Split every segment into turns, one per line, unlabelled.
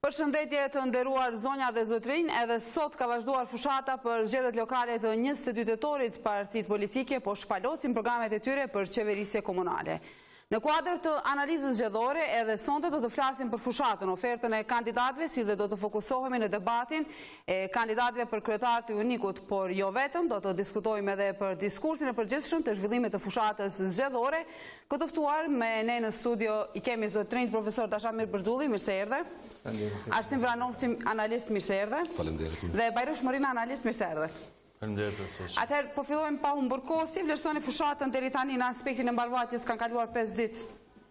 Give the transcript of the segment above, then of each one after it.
Përshëndetje të nderuar zonja dhe zotrinj, edhe sot ka vazhduar fushata për zgjedhjet lokale të 22 tetorit. Partitë politike po shpalosin programet e tyre për qeverisje komunale. Në kuadër të analizës zgjedhore, edhe sonte do të flasim për fushatën, ofertën e kandidatëve, si dhe do të fokusohemi në debatin e kandidatëve për kryetar të unikut, por jo vetëm, do të diskutojmë edhe për diskursin e përgjithshëm të zhvillimit të fushatës zgjedhore. Këtë ftuar me ne në studio i kemi zotrinj profesor Tashamir Bërxulli, mirë se erdhe. Arsim Vranovci, analist, mirë se erdhe.
Faleminderit.
Dhe Bajrosh Morina, analist, mirë se erdhe. Atëherë, po fillojmë pa humbur kohë, si vlerësoni fushatën deri tani në aspektin e mbarvajtjes, kanë kaluar 5 ditë.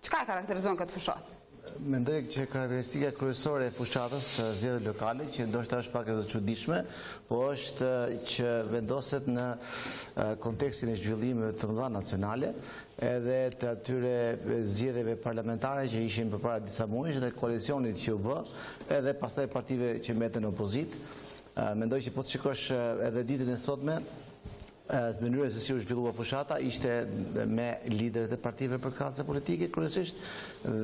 Çka e karakterizon këtë fushatë?
Mendoj që karakteristika kryesore e fushatës zgjedhjet lokale, që ndoshta është pak e çuditshme, po është që vendoset në kontekstin e zhvillimeve të mëdha nacionale, edhe të atyre zgjedhjeve parlamentare që ishin përpara disa muajsh dhe koalicionit që u bë, edhe pastaj partive që mbeten në opozitë. Mendoj që po të shikosh edhe ditën e sotme, mënyra se si u zhvillua fushata ishte me liderët e partive përkatëse politike, kryesisht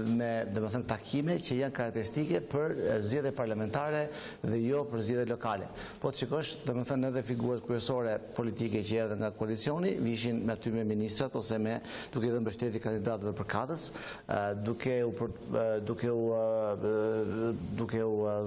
me domethënë takime që janë karakteristike për zgjedhje parlamentare dhe jo për zgjedhje lokale. Po të shikosh, domethënë edhe figurat kryesore politike që erdhën nga koalicioni, vishin me aty me ministrat ose me duke dhënë mbështetje kandidatëve përkatës, duke u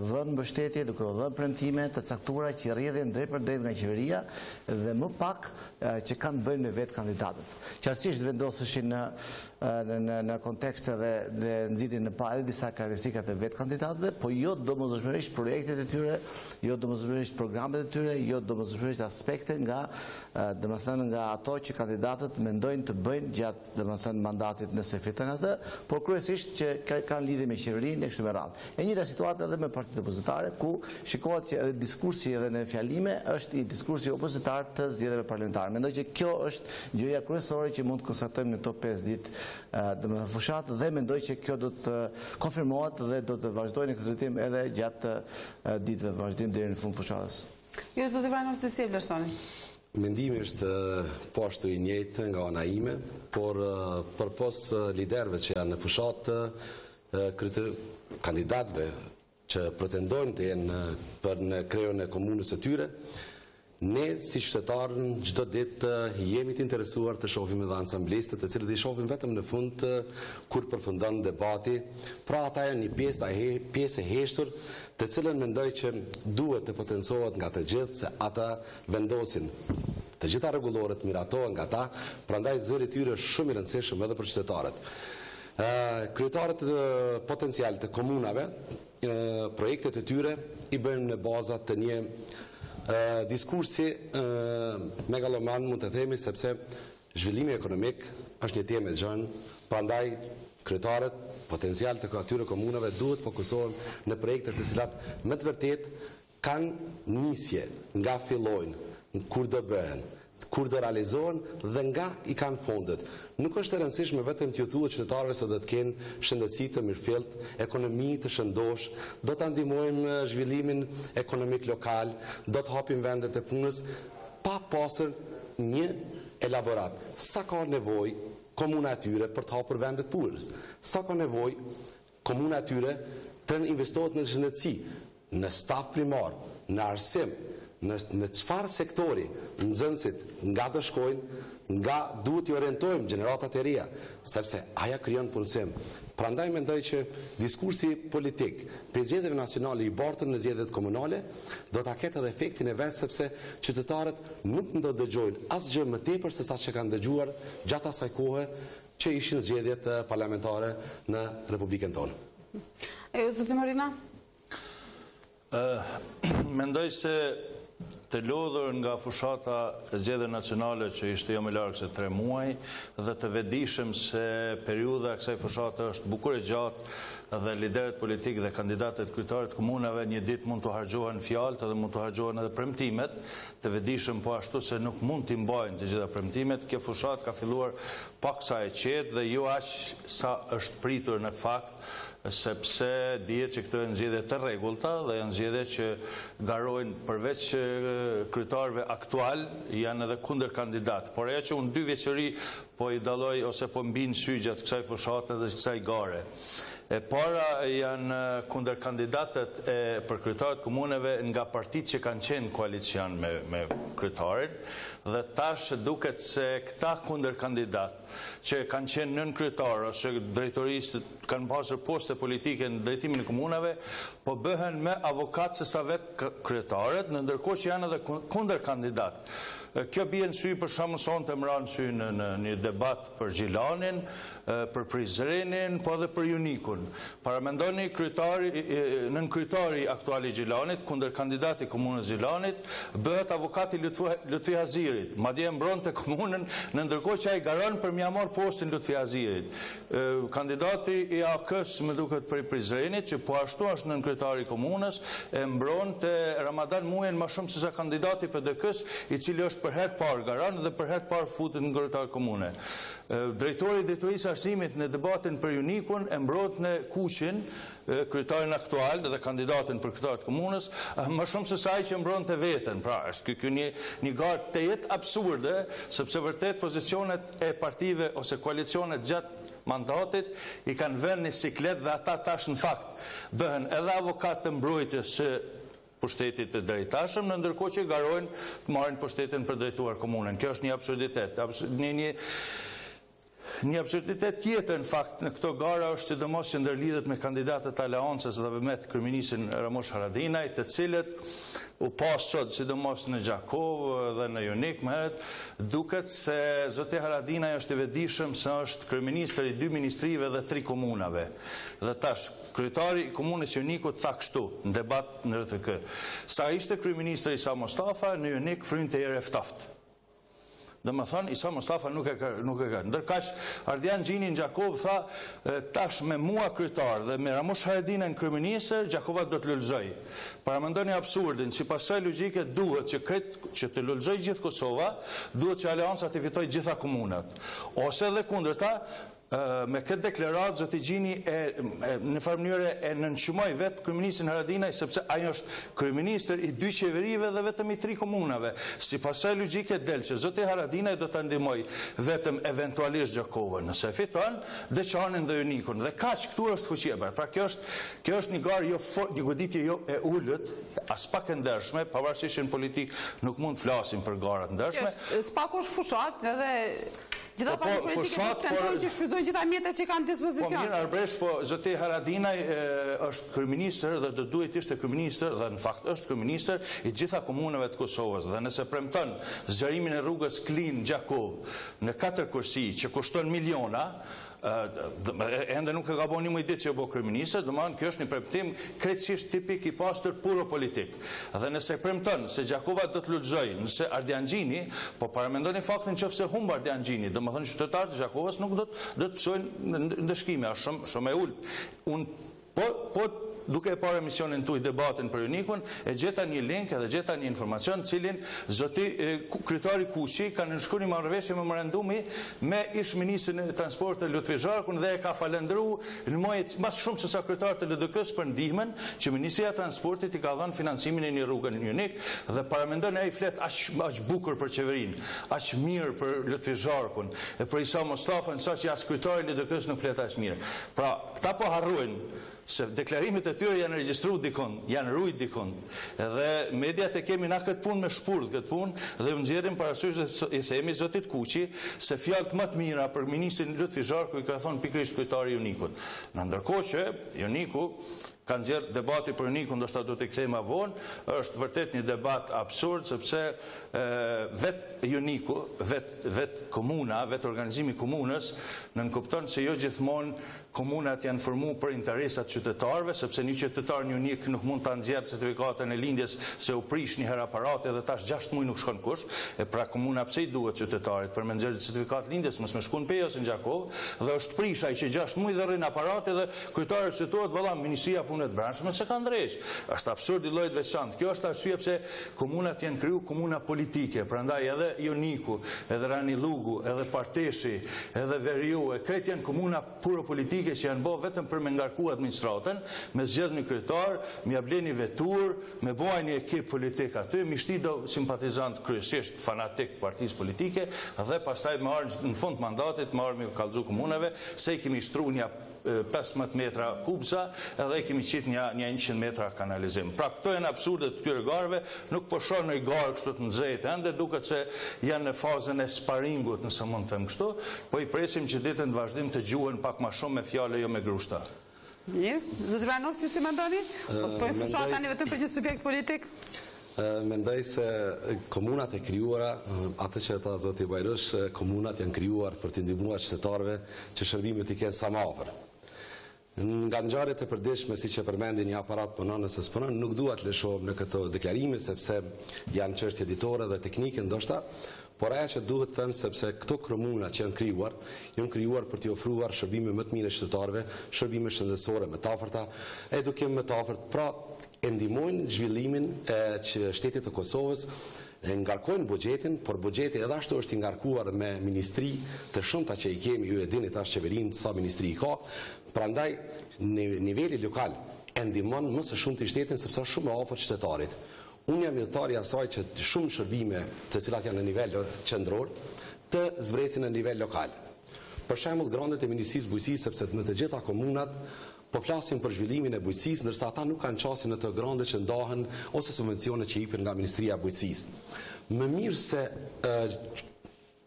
dhënë mbështetje, duke u dhënë premtime të caktuara që rrjedhin drejt për drejt nga qeveria dhe më pak që kanë të bëjnë me vetë kandidatët. Qartësisht vendoseshin në kontekst dhe nxirrin në pa edhe disa karakteristikat e vetë kandidatëve, po jo domosdoshmërisht projektet e tyre, jo domosdoshmërisht programet e tyre, jo domosdoshmërisht aspekte nga ato që kandidatët mendojnë të bëjnë gjatë domethënë mandatit nëse fitojnë atë, por kryesisht që kanë lidhje me qeverinë e kështu me radhë. E njëjta situatë edhe me partitë opozitare, ku shikohet që edhe diskursi edhe në fjalime është i diskursi opozitar të zgjedhjeve parlamentare. Mendoj që kjo është gjëja kryesore që mund të konstatojmë në këto 5 ditë domethënë fushatë dhe mendoj që kjo do të konfirmohet dhe do të vazhdojë në këtë drejtim edhe gjatë ditëve vazhdim deri në fund fushatës.
Jo, zoti Vranovci, si e vlerësoni?
Mendimi është po ashtu i njëjtë nga ana ime, por përpos liderëve që janë në fushatë, kandidatëve që pretendojnë të jenë për në krejën e komunës së tyre, ne si qytetarën çdo ditë jemi të interesuar të shohim edhe ansamblistët, të cilët i shohim vetëm në fund kur përfundon debati. Pra ata janë një pjesë e heshtur, të cilën mendoj që duhet të potencohet nga të gjithë, se ata vendosin të gjitha rregulloret, miratohen nga ata, prandaj zëri i tyre është shumë i rëndësishëm edhe për qytetarët. Kryetarët potencial të komunave, projektet e tyre i bëjnë në bazat të një diskursi megaloman, mund të themi, sepse zhvillimi ekonomik është një temë e gjanë, prandaj kryetarët potencial të atyre komunave duhet fokusohen në projekte të cilat me të vërtet kanë nisje nga fillojnë, kur do bëhen, kur do realizohen dhe nga i kanë fondet. Nuk është e rëndësishme vetëm t'ju thuhet qytetarëve se do të kenë shëndetësi të mirëfillt, ekonomi të shëndosh, do ta ndihmojmë zhvillimin ekonomik lokal, do të hapim vendet e punës, pa pasur një elaborat. Sa ka nevojë komuna e tyre për të hapur vendet punës? Sa ka nevojë komuna e tyre të investohet në shëndetësi, në staf primar, në arsim, në çfarë sektori nxënësit nga do shkojnë, nga duhet i orientojmë gjeneratat e reja, sepse aja krijon punësim. Prandaj mendoj që diskursi politik për zgjedhjeve nacionale i bartën në zgjedhjet komunale do ta ketë edhe efektin e vet, sepse qytetarët nuk do dëgjojnë asgjë më tepër se sa që kanë dëgjuar gjatë asaj kohe që ishin zgjedhjet parlamentare në Republikën tonë.
Zoti Morina?
Mendoj se të lodhur nga fushata e zgjedhjeve nacionale që ishte jo më larg se 3 muaj dhe të vetëdijshëm se periudha e kësaj fushate është bukur e gjatë dhe liderët politikë dhe kandidatët kryetarit komunave një ditë mund të harxhohen fjalët dhe mund të harxhohen edhe premtimet, të vetëdijshëm po ashtu se nuk mund t'i mbajnë të gjitha premtimet. Kjo fushatë ka filluar paksa e qetë dhe jo aq sa është pritur në fakt, sepse dihet që këto janë zgjedhje të rregullta dhe janë zgjedhje që garojnë përveç kryetarëve aktual, janë edhe kundër kandidat. Por ajo që unë 2 vjeçëri po po i dalloj ose po mbinë sy gjatë kësaj fushate dhe kësaj gare. E para janë kundër kandidatët për kryetarët komuneve nga partitë që kanë qenë koalicion me kryetarin, dhe tash duket se këta kundër kandidatë që kanë qenë nën kryetar ose drejtorisë kanë pasur poste politike në drejtimin e komuneve, po bëhen me avokatë se sa vetë kryetarët, në ndërkohë që janë edhe kundër kandidatë. Kjo bie në sy për shkakun sonte më ranë sy në një debat për Gjilanin, për Prizrenin, po edhe për Junikun. Paramendoni nën kryetari aktuali i Gjilanit, kundër kandidati komunës Gjilanit, bëhet avokati Lutfi Hazirit. Madje mbronte komunën, në ndërkohë që ai garon për mja marr postin Lutfi Hazirit. Kandidati i AK-s më duket për Prizrenit, që po ashtu është nën kryetari i komunës, e mbronte Ramadan Mujen më shumë se sa kandidati PDK-s, i cili është për herë parë garan dhe për herë parë futet në kryetar komune. Drejtori i drejtorisë arsimit në debatin për Junikun e mbrojt në Kuqin, kryetarin aktual dhe kandidatin për kryetar të komunës, më shumë se sa ai që mbronte veten. Pra, është ky një garë të jetë absurde, sepse vërtet pozicionet e partive ose koalicionet gjatë mandatit i kanë vënë në siklet dhe ata tash në fakt bëhen edhe avokat të mbrojtjes së pushtetit të drejtashëm, në ndërkohë që garojnë të marrin pushtetin për drejtuar komunën. Kjo është një absurditet. Një absurditet tjetër në fakt në këto gara është sidomos që ndërlidhet me kandidatët aleancës dhe me kryeministin Ramush Haradinaj, të cilët u pas sot sidomos në Gjakov dhe në Junik më herët, duket se zoti Haradinaj është i vetëdijshëm se është kryeministër i 2 ministrive dhe 3 komunave. Dhe tash kryetari i komunës Junikut tha kështu në debat në RTK. Sa ishte kryeministri Isa Mustafa, në Junik frynte erë ftoft. Dhe më thonë, Isa Mustafa nuk e ka. Ndërkaq, Ardian Gjini në Gjakov tha, tash me mua kryetar dhe me Ramush Haradinaj në kryeministër, Gjakova do të lullzoj. Paramendoni absurdin, si pasaj logjike duhet që të lullzoj gjithë Kosova, duhet që Aleanca të fitoj gjitha komunat. Ose dhe kundërta, me këtë deklaratë zoti Gjini në farë mënyrë e nënshmoi vetë kryeministin Haradinaj, sepse ai është kryeministër i 2 qeverive dhe vetëm i 3 komunave. Si pasaj logjike del që zoti Haradinaj do ta ndihmoj vetëm eventualisht Gjakovën, nëse fiton, Deçanin dhe Junikun. Dhe kaq këtu është fuqia. Pra kjo është një garë një goditje jo e ulët, as pak e ndershme, pavarësisht në politik nuk mund të flasim për garat ndershme.
S'pak është fushat edhe gjitha partitë politike tentojnë që shfrytëzojnë gjitha mjetet që kanë dispozicion.
Po mirë arbresh, po zoti Haradinaj është kryeministër dhe do duhet ishte kryeministër dhe në fakt është kryeministër i gjitha komunave të Kosovës. Dhe nëse premton zgjerimin e rrugës Klin-Gjakov në 4 kursi që kushton miliona, ende nuk e ka bo një mëjdit që e bo kryeministër, domethënë kjo është një premtim krejtësisht tipik i pastër puro politik. Dhe nëse premton se Gjakova do të lullzoj, nëse Ardian Gjini, po paramendoni faktin nëse humb Ardian Gjini, domethënë qytetarët e Gjakovës nuk do të psojnë ndëshkime, është shumë e ulët. Po duke e parë emisionin tuaj debatin për Junikun, e gjeta një link edhe gjeta një informacion cilin zoti kryetari Kuqi ka nënshkruar një marrëveshje memorandumi me ish-ministrin e transportit Lutfi Zharkun dhe e ka falendëruar në më shumë se sa kryetarët e LDK-s për ndihmën që Ministria e Transportit i ka dhënë financimin e një rrugë në Junik dhe paramendon ai flet aq bukur për qeverinë, aq mirë për Lutfi Zharkun e për Isa Mustafën, saqë as kryetari i LDK-s nuk flet aq mirë. Pra, këta po harrojnë se deklarimet e tyre janë regjistruar dikon, janë rujt dikon. Edhe mediat e kemi na këtë punë me shpurdh këtë punë dhe u nxjerrim parasysh dhe i themi zotit Kuqi se fjalët më të mira për ministrin Lutfi Zharku i ka thonë pikërisht kryetari i Junikut. Në ndërkohë që Juniku ka nxjerr debati për Junikun, ndoshta do të kthejmë vonë, është vërtet një debat absurd sepse vet Juniku, vet komuna, vet organizimi i komunës nënkupton se jo gjithmonë komunat janë formuar për interesat qytetarëve, sepse një qytetar në Junik nuk mund ta nxjerrë certifikatën e lindjes se u prish një herë aparati dhe tash 6 muaj nuk shkon kush. E pra komuna pse i duhet qytetarit për me nxjerrë certifikat lindjes, mos më shkon pe ose në Gjakov, dhe është prish ai që 6 muaj dhe rrin aparati dhe kryetari situohet valla Ministria punët brendshme se kanë drejtë. Është absurd i llojit veçantë. Kjo është arsye pse komunat janë kriju komuna politike. Prandaj edhe Joniku, edhe Ranilugu, edhe Parteshi, edhe Veriu, krejt janë komuna puro politike që janë bërë vetëm për me ngarku administratën, me zgjedh një kryetar, me bleni vetur, me bëj një ekip politik aty, mi shti do simpatizant kryesisht fanatik të partisë politike dhe pastaj me ardhur në fund mandatit, me ardhur me kallëzu komunave, se i kemi shtru një 15 metra kubza edhe i kemi qitë një 100 metra kanalizim. Pra këto janë absurde të këtyre garëve, nuk po shoh në i garë kështu të nxehtë, ende duket se janë në fazën e sparingut, nëse mund të them kështu, po i presim që ditën të vazhdim të gjuhen pak më shumë me fjalë jo me grushta.
Mirë, zoti Vanos, ju si mendoni? Po e fushat tani vetëm për një subjekt politik?
Mendoj se komunat e krijuara, atë që tha zoti Bajrësh, komunat janë krijuar për të ndihmuar qytetarëve që shërbimet i kenë sa më afër. Nga ngjarjet e përditshme siç e përmendi një aparat punon nëse s'punon, nuk dua të lëshohem në këto deklarime sepse janë çështje editore dhe teknike ndoshta, por ajo që duhet të them sepse këto komuna që janë krijuar për t'i ofruar shërbime më të mira qytetarëve, shërbime shëndetësore më të afërta, edukim më të afërt, pra e ndihmojnë zhvillimin që shtetit të Kosovës, ngarkojnë buxhetin, por buxheti edhe ashtu është i ngarkuar me ministri të shumta që i kemi, ju e dini tash qeverinë sa ministri i ka, prandaj niveli lokal e ndihmon më së shumti shtetin sepse është shumë më afër qytetarit. Unë jam idhëtar i asaj që shumë shërbime të cilat janë në nivel qendror të zbresin në nivel lokal. Për shembull, grandet e ministrisë bujqësisë, sepse në të gjitha komunat po flasim për zhvillimin e bujqësisë, ndërsa ata nuk kanë qasje në të grande që ndahen ose subvencionet që jepen nga Ministria e Bujqësisë. Më mirë se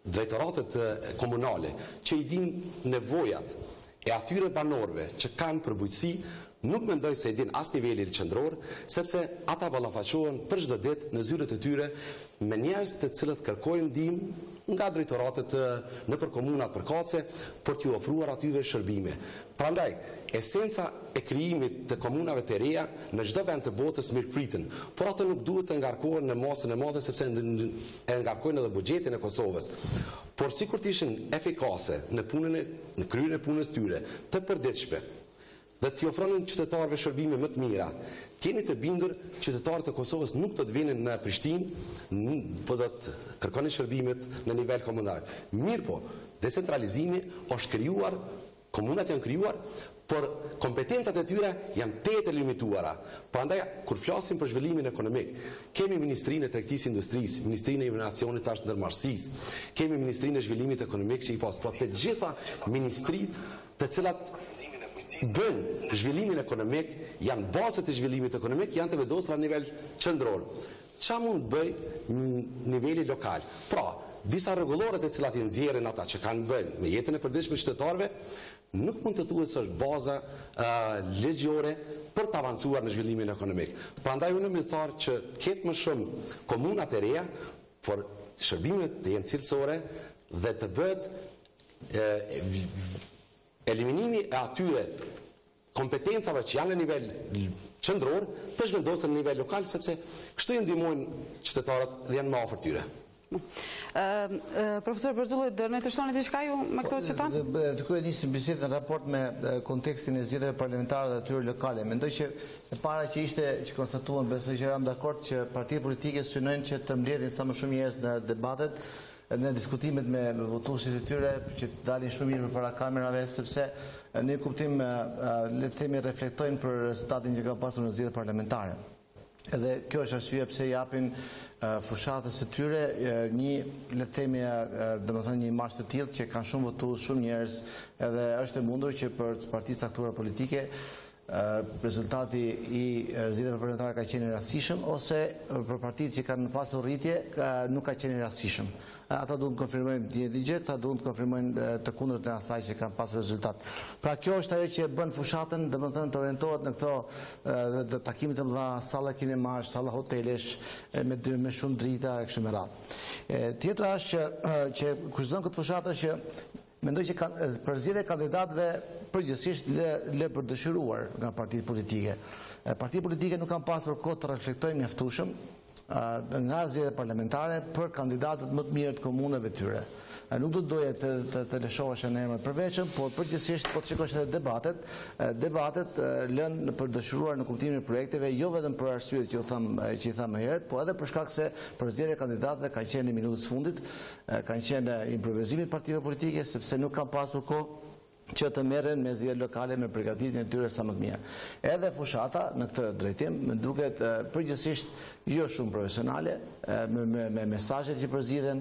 drejtoratet komunale që i dinë nevojat e atyre banorëve që kanë për bujqësi, nuk mendoj se i din as niveli qendror, sepse ata ballafaqohen për çdo ditë në zyrët e tyre me njerëz të cilët kërkojnë ndihmë nga drejtoratet nëpër komunat përkatëse për t'ju ofruar atyre shërbime. Prandaj, esenca e krijimit të komunave të reja në çdo vend të botës mirëpritën, por ato nuk duhet të ngarkohen në masën e madhe sepse e ngarkojnë edhe buxhetin e Kosovës. Por sikur të ishin efikase në kryen e punës tyre të përditshme, dhe t'i ofronin qytetarëve shërbime më të mira, t'jeni të bindur qytetarët e Kosovës nuk do të vinin në Prishtinë, po do të kërkonin shërbimet në nivel komunal. Mirë po, decentralizimi është krijuar, komunat janë krijuar, por kompetencat e tyre janë tetë limituara. Prandaj, kur flasim për zhvillimin ekonomik, kemi Ministrinë e Tregtisë Industrisë, Ministrinë e Inovacionit tash ndërmarrësisë, kemi Ministrinë e Zhvillimit Ekonomik që i pas, pra të gjitha ministritë të cilat bën zhvillimin ekonomik, janë bazat e zhvillimit ekonomik, janë të vendosura në nivel qendror. Ç'a mund bëj në niveli lokal? Pra, disa rregullore të cilat i nxjerrin ata që kanë bën me jetën e përditshme të qytetarëve, nuk mund të thuhet se është baza ligjore për të avancuar në zhvillimin ekonomik. Prandaj unë më thar që ketë më shumë komunat e reja, por shërbimet të jenë cilësore dhe të bëhet eliminimi e atyre kompetencave që janë në nivel qendror të zhvendosen në nivel lokal, sepse kështu i ndihmojnë qytetarët dhe janë më afër tyre.
Profesor Berzulli, do ne të shtoni diçka ju me këto që tanë?
Duke nisim bisedën në raport me kontekstin e zgjedhjeve parlamentare dhe atyre lokale. Mendoj që e para që ishte që konstatuan, besoj që jam dakord që partitë politike synojnë që të mbledhin sa më shumë njerëz në debatet, në diskutimet me votuesit e tyre, që të dalin shumë mirë përpara kamerave, sepse në kuptim le të themi reflektojnë për rezultatin që ka pasur në zgjedhjet parlamentare. Edhe kjo është arsye pse japin fushatës së tyre një, le të themi, domethënë një imazh të tillë që kanë shumë votues, shumë njerëz, edhe është e mundur që për partitë caktuara politike rezultati i zgjedhjeve parlamentare ka qenë i rastishëm, ose për partitë që kanë pasur rritje nuk ka qenë i rastishëm. Ata duhet të konfirmojnë një gjë, ata duhet të konfirmojnë të kundërt e asaj që kanë pasur rezultat. Pra kjo është ajo që bën fushatën, domethënë të orientohet në këto takime të mëdha, salla kinemash, salla hotelesh me shumë drita e kështu me radhë. Tjetra është që kur zon këtë fushatë është që mendoj që për zgjedhje kandidatëve përgjithsisht le për dëshiruar nga partitë politike. Partitë politike nuk kanë pasur kohë të reflektojnë mjaftueshëm nga zgjedhjet parlamentare për kandidatët më të mirë të komunave tyre. Nuk do të doja të lëshohesh në emër përveçëm, por përgjithsisht po të shikosh edhe debatet lënë për dëshiruar në kuptimin e projekteve, jo vetëm për arsyet që i tham më herët, po edhe për shkak se për zgjedhje kandidatëve kanë qenë në minutës fundit, kanë qenë improvizimit partive politike, sepse nuk kanë pasur kohë që të merren me zgjedhje lokale me përgatitjen e tyre sa më të mirë. Edhe fushata në këtë drejtim më duket përgjithsisht jo shumë profesionale, me mesazhet që përzgjidhen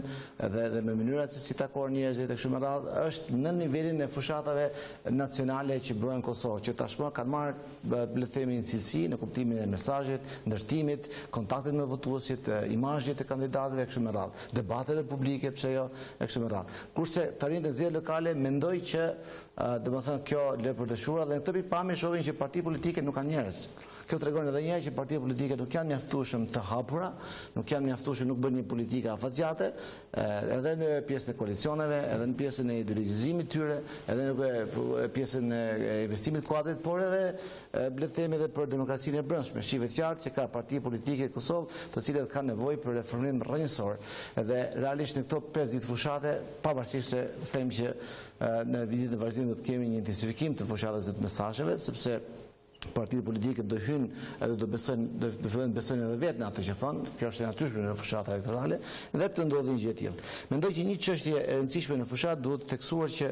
dhe me mënyrat se si takohen njerëzit e kështu me radhë, është në nivelin e fushatave nacionale që bëhen në Kosovë, që tashmë kanë marrë le të themi një cilësi në kuptimin e mesazhet, ndërtimit, kontaktet me votuesit, imazhet e kandidatëve e kështu me radhë, debateve publike, pse jo, e kështu me radhë. Kurse tani në zgjedhje lokale mendoj që domethënë kjo le për të shura dhe në këtë pikpamje shohim që partitë politike nuk kanë njerëz. Kjo tregon edhe një herë që partitë politike nuk janë mjaftueshëm të hapura, nuk janë mjaftueshëm, nuk bën një politikë afatgjate, edhe në pjesën e koalicioneve, edhe në pjesën e ideologjizimit tyre, edhe në pjesën e investimit kuadrit, por edhe le të themi edhe për demokracinë e brendshme. Shihet qartë që ka parti politike në Kosovë, të cilët kanë nevojë për reformim rrënjësor. Edhe realisht në këto 5 ditë fushate, pavarësisht se them që në vitin e vazhdimit do të kemi një intensifikim të fushatës dhe të mesazheve, sepse partitë politike do hyjnë edhe do fillojnë të besojnë edhe vetë në atë që thonë, kjo është e natyrshme në fushatë elektorale, dhe të ndodhi një gjë e tillë. Mendoj që një çështje e rëndësishme në fushatë duhet të theksuar që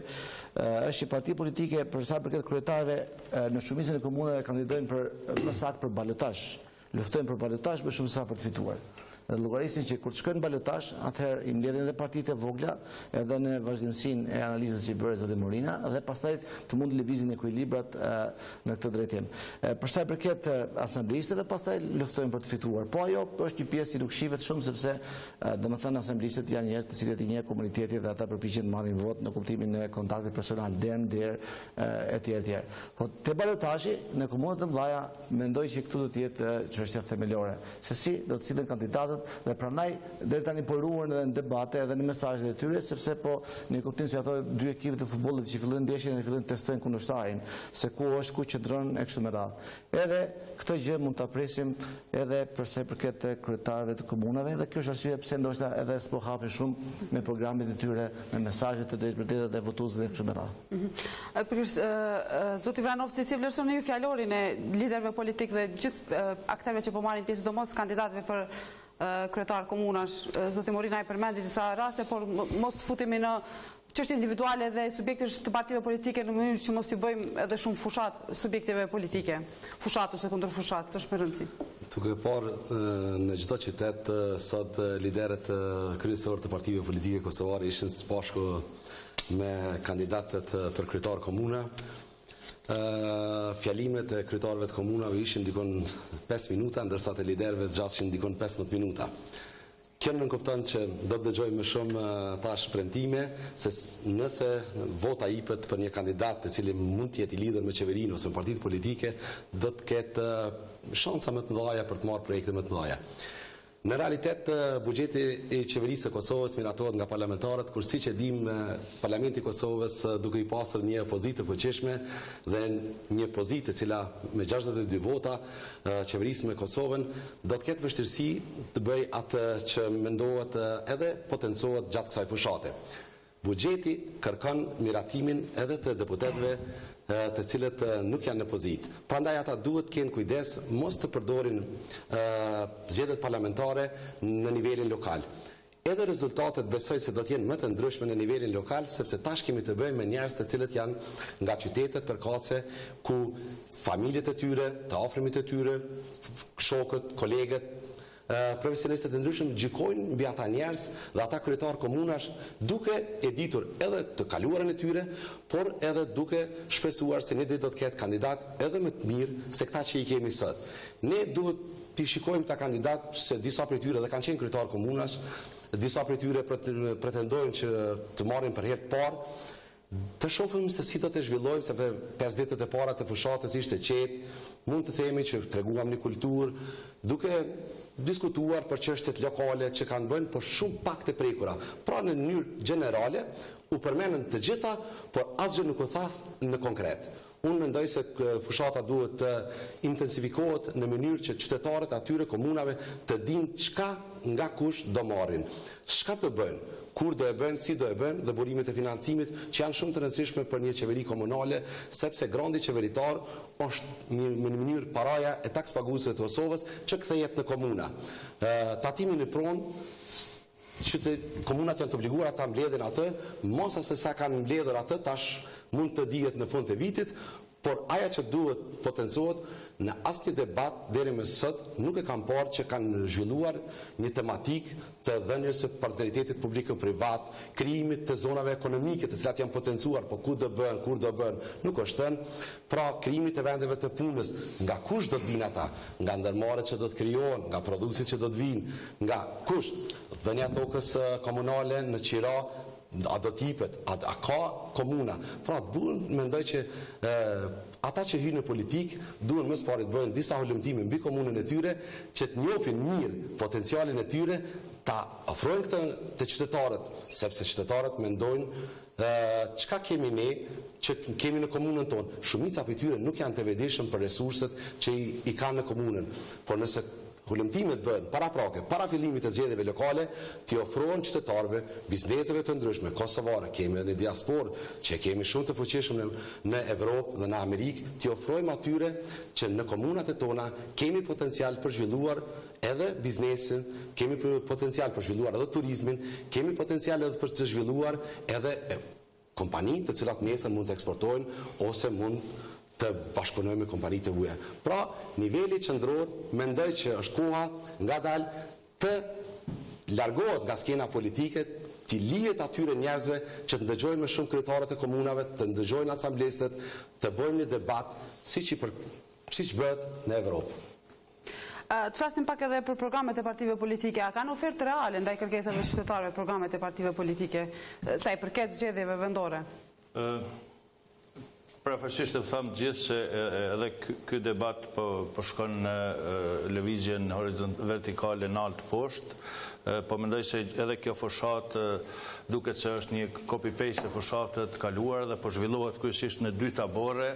është që partitë politike për sa përket kryetarëve në shumicën e komunave kandidojnë për më saktë për balotazh, luftojnë për balotazh më shumë sa për të fituar. Dhe llogarisin që kur të shkojnë në balotazh, atëherë i mbledhin edhe partitë e vogla, edhe në vazhdimsinë e analizës që bëri zoti Morina, dhe pastaj të mund të lëvizin ekuilibrat në këtë drejtim. Për sa i përket asamblistëve, pastaj luftojnë për të fituar. Po ajo është një pjesë që nuk shihet shumë sepse domethënë asamblistët janë njerëz të cilët i njeh komuniteti dhe ata përpiqen të marrin votë në kuptimin e kontaktit personal der etj. Po te balotazhi në komunat të mëdha mendoj që këtu do të jetë çështja themelore, se si do të sillen kandidatët dhe prandaj deri tani po ruhen edhe në debate edhe në mesazhet e tyre, sepse po ne kuptojmë se ato dy ekipet e futbollit që fillojnë ndeshjen dhe fillojnë të testojnë kundërshtarin, se ku është, ku qëndron e kështu me radhë. Edhe këtë gjë mund ta presim edhe për sa i përket kryetarëve të komunave, dhe kjo është arsye pse ndoshta edhe s'po hapen shumë me programet e tyre, me mesazhet të drejtpërdrejta dhe votuesve kështu me radhë.
Zoti Vranovci, si vlerësoni ju fjalorin e liderëve politik dhe gjithë aktorëve që po marrin pjesë, sidomos kandidatëve për kryetar komunash? Zoti Morina i përmendi disa raste, por mos të futemi në çështje individuale dhe subjektesh të partive politike në mënyrë që mos t'i bëjmë edhe shumë fushat subjektive politike, fushat ose kundër fushat, s'është me rëndësi.
Duke parë në çdo qytet sot liderët kryesorë të partive politike kosovare ishin së bashku me kandidatët për kryetar komuna. Fjalimet e kryetarëve të komunave ishin dikon 5 minuta, ndërsa të liderëve zgjatëshin dikon 15 minuta. Kjo nënkupton që do të dëgjojmë më shumë tash premtime, se nëse vota jepet për një kandidat të cili mund të jetë i lidhur me qeverinë ose me partitë politike, do të ketë shansa më të mëdha për të marrë projekte më të mëdha. Në realitet, buxheti i qeverisë së Kosovës miratohet nga parlamentarët, kur siç e dimë, Parlamenti i Kosovës duke i pasur një opozitë të fuqishme dhe një pozitë e cila me 62 vota qeverisë me Kosovën do të ketë vështirësi të bëj atë që mendohet edhe potencohet gjatë kësaj fushate. Buxheti kërkon miratimin edhe të deputetëve të cilët nuk janë në pozitë. Prandaj ata duhet të kenë kujdes mos të përdorin zgjedhjet parlamentare në nivelin lokal. Edhe rezultatet besoj se do të jenë më të ndryshme në nivelin lokal, sepse tash kemi të bëjmë me njerëz të cilët janë nga qytetet përkatëse, ku familjet e tyre, të afërmit e tyre, shokët, kolegët, profesionistët e ndryshëm gjykojnë mbi ata njerëz dhe ata kryetar komunash, duke e ditur edhe të kaluarën e tyre, por edhe duke shpresuar se një ditë do të ketë kandidat edhe më të mirë se këta që i kemi sot. Ne duhet të shikojmë ta kandidat, se disa prej tyre dhe kanë qenë kryetar komunash, disa prej tyre pretendojnë që të marrin për herë të parë, të shohim se si do të zhvillojmë, se 5 ditët e para të fushatës ishte qetë, mund të themi që treguam një kulturë, duke diskutuar për çështjet lokale që kanë bënë, por shumë pak të prekura. Pra në mënyrë gjenerale u përmendën të gjitha, por asgjë nuk u thas në konkret. unë mendoj se fushata duhet të intensifikohet në mënyrë që qytetarët atyre komunave të dinë çka nga kush do marrin, çka të bëjnë, kur do e bëjnë, si do e bëjnë dhe burimet e financimit që janë shumë të rëndësishme për një qeveri komunale, sepse grandi qeveritar është në mënyrë paraja e taks paguesve të Kosovës që kthehet në komuna. Tatimin e pronë që komunat janë të obliguara ta mbledhin atë, mos se sa kanë mbledhur atë tash mund të dihet në fund të vitit, por aja që duhet potencohet në asnjë debat deri më sot nuk e kam parë që kanë zhvilluar një tematik të dhënies së partneritetit publiko-privat, krijimit të zonave ekonomike të cilat janë potencuar, po ku do bën, kur do bën, nuk është thënë. Pra krijimit të vendeve të punës, nga kush do të vinë ata, nga ndërmarrjet që do të krijohen, nga prodhuesit që do të vinë, nga kush, dhënia tokës komunale në Qira, a do t'jipet, a ka komuna. Pra, mendoj që ata që hyjnë në politik duhen më së pari të bëjnë disa hulumtime mbi komunën e tyre, që të njohin mirë potencialin e tyre, ta ofrojnë këtë te qytetarët, sepse qytetarët mendojnë çka kemi ne që kemi në komunën tonë. Shumica prej tyre nuk janë të vetëdijshëm për resurset që i kanë në komunën, por nëse hulumtimet bëhen paraprake, para fillimit të zgjedhjeve lokale, t'i ofrohen qytetarëve, bizneseve të ndryshme, kosovare, kemi në diasporë, që kemi shumë të fuqishëm në Evropë dhe në Amerikë, t'i ofrojmë atyre që në komunat e tona kemi potencial për zhvilluar edhe biznesin, kemi potencial për zhvilluar edhe turizmin, kemi potencial edhe për të zhvilluar edhe kompani të cilat nesër mund të eksportojnë ose mund të bashkëpunojmë me kompanitë e huaja. Pra, niveli qendror mendoj që është koha ngadalë të largohet nga skena politike, të lihet atyre njerëzve që të ndëgjojnë më shumë kryetarët e komunave, të ndëgjojnë asamblestet, të bëjmë një debat siç bëhet në Evropë.
Të flasim pak edhe për programet e partive politike. A kanë ofertë reale ndaj kërkesave të qytetarëve programet e partive politike sa i përket zgjedhjeve vendore?
Parafërsisht të thamë gjithë se edhe ky debat po shkon në lëvizjen vertikale në altë poshtë, po mendoj se edhe kjo fushat duket se është një copy-paste e fushatët të kaluar dhe po zhvillohet kryesisht në dy tabore.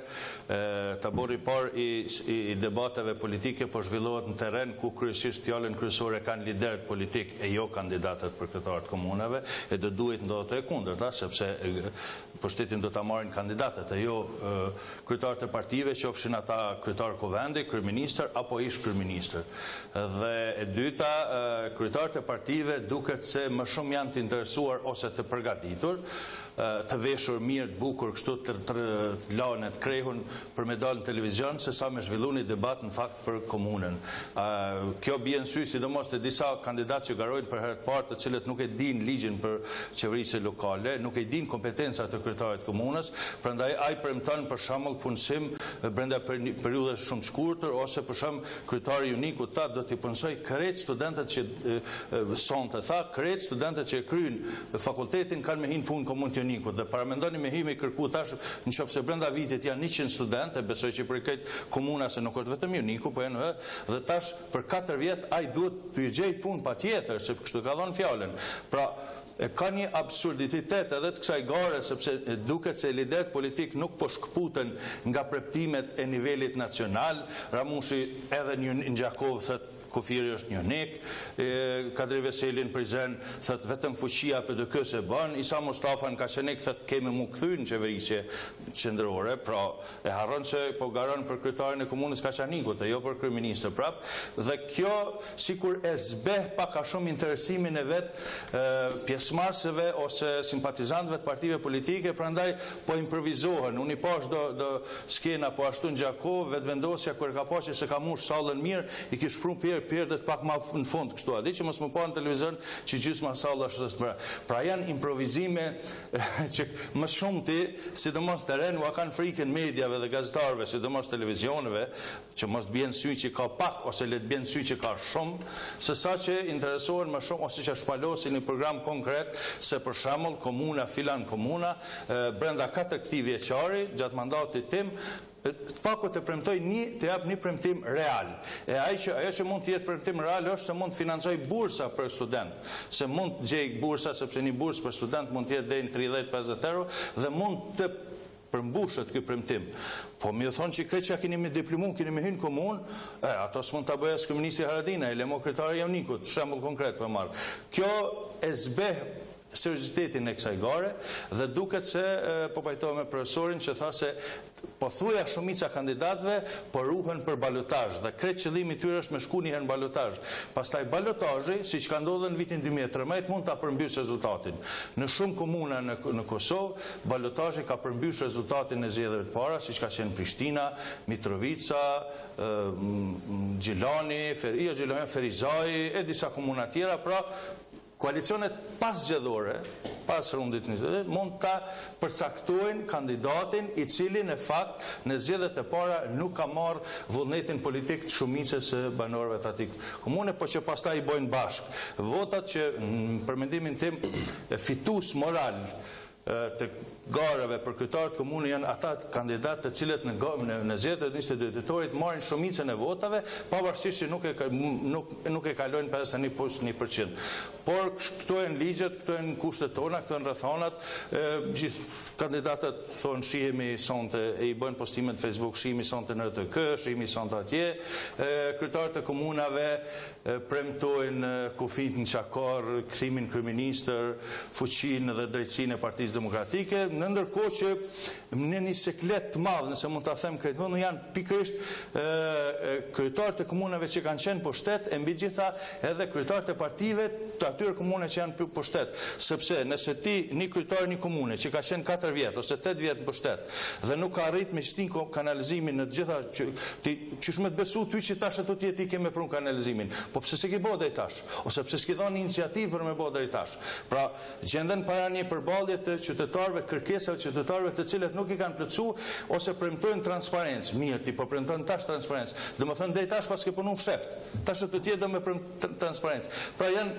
Tabori i parë i debateve politike po zhvillohet në terren ku kryesisht fjalën kryesore kanë liderët politik e jo kandidatët për kryetarët komunave, e do duhet ndodhet e kundërta, sepse pushtetin do ta marrin kandidatët e jo kryetarët e partive, qofshin ata kryetar kuvendi, kryeministër apo ish kryeministër. Dhe e dyta, kryetarët e partive duket se më shumë janë të interesuar ose të përgatitur, të veshur mirë, të bukur, kështu të lanë të krehun për me dalë në televizion, se sa me zhvillu një debat në fakt për komunën. Kjo bie në sy, sidomos të disa kandidatë që garojnë për herë të parë, të cilët nuk e din ligjin për qeverisje lokale, nuk e din kompetencat të kryetarit komunës, prandaj ai premton për shembull punësim brenda periudhës shumë të shkurtër, ose për shembull kryetari uniku do t'i punësoj krejt studentët që sonte tha, krejt studentët që e kryejnë fakultetin kanë me hinë punë komunë dhe paramendoni me hime kërku tash në qoftë se brenda vitit janë 100 studentë, besoj që për këtë komuna se nuk është vetëm uniku, po janë dhe tash për 4 vjet ai duhet të i gjej punë patjetër, se kështu ka dhënë fjalën. Pra ka një absurditet edhe të kësaj gare, sepse duket se liderët politik nuk po shkputen nga premtimet e nivelit nacional. Ramushi edhe një Gjakov thot Kufiri është një nek, Kadri Veseli në Prizren thët vetëm fuqia PDK se bën, Isa Mustafa në Kaçanik thët kemi mu këthy në qeverisje qendrore, pra e harron se po garon për kryetarin e komunës Kaçanikut, e jo për kryeministër prap, dhe kjo sikur e zbeh pak a shumë interesimin e vet pjesëmarrësve ose simpatizantëve të partive politike, prandaj po improvizohen. Unë i pash do skena po ashtu në Gjakov, vetvendosja kur ka pasur se ka mush sallën mirë, i kish shprum pjerdet pak ma në fund kështu, a di që mos më pa në televizion që gjysma salla është së pra janë improvizime që më shumë ti, sidomos terren u kanë frikën mediave dhe gazetarëve, sidomos televizioneve, që mos të bjenë sy që ka pak ose le të bjenë sy që ka shumë, se sa që interesohen më shumë ose që shpalosin një program konkret se për shembull komuna filan komuna brenda 4 këtij vjeçari gjatë mandatit tim të pakut të premtoj të jap një premtim real. Ajo që mund të jetë premtim real është se mund të financoj bursa për student. Se mund të gjej bursa, sepse një bursë për student mund të jetë deri në 30-50 euro dhe mund të përmbushet ky premtim. Po mi thonë që këtë që keni me diplomun, keni me hynë komun, ato s'mund të bëjë as Ministri Haradina, e lemo kretari Javnikut, shembull konkret për marrë. Kjo e zbeh seriozitetin e kësaj gare dhe duket se po pajtohem me profesorin që tha se po thuja shumica kandidatëve po ruhen për balotazh dhe krejt qëllimi i tyre është me shku një herë në balotazh. Pastaj balotazhi, siç ka ndodhur në vitin 2013, mund ta përmbys rezultatin. Në shumë komuna në Kosovë, balotazhi ka përmbys rezultatin e zgjedhjeve të para, siç ka qenë Prishtina, Mitrovica, Gjilani, Ferizaj e disa komuna tjera, pra koalicionet pas zgjedhore, pas rundit 20, mund ta përcaktojnë kandidatin i cili në fakt në zgjedhjet e para nuk ka marrë vullnetin politik të shumicës së banorëve të atij komune, po që pastaj i bojnë bashk votat që për mendimin tim fitues moral të garave për kryetarët komune janë ata kandidatë të cilët në zgjedhjet e 22 tetorit marrin shumicën e votave, pavarësisht që nuk e kalojnë 51%. Por këto janë ligjet, këto janë kushtet tona, këto janë rrethonat. Gjithë kandidatët thonë shihemi sonte, i bëjnë postime në Facebook, shihemi sonte në RTK, shihemi sonte atje. Kryetarët e komunave premtojnë kufit në qakor, kthimin kryeministër, fuqinë dhe drejtsinë e Partisë Demokratike, në ndërkohë që në një seklet të madh, nëse mund ta them këtë vend, janë pikërisht kryetarët e komunave që kanë qenë pushtet, e mbi gjitha edhe kryetarët e partive të atyre komune që janë pushtet, sepse nëse ti një kryetar një komune që ka qenë 4 vjet ose 8 vjet në pushtet dhe nuk ka arrit me shtin kanalizimin në të gjitha që shme të besu ty që tash ato ti ke me prun kanalizimin, po pse se ke bë deri tash, ose pse s'ke dhënë iniciativë për me bë deri tash. Pra gjenden para një përballje të qytetarëve, kërkesave të qytetarëve të cilët nuk i kanë plotësuar ose premtojnë transparencë. Mirë, ti po premton tash transparencë. Domethënë deri tash pas ke punu fsheft. Tash të tjerë do me transparencë. Pra janë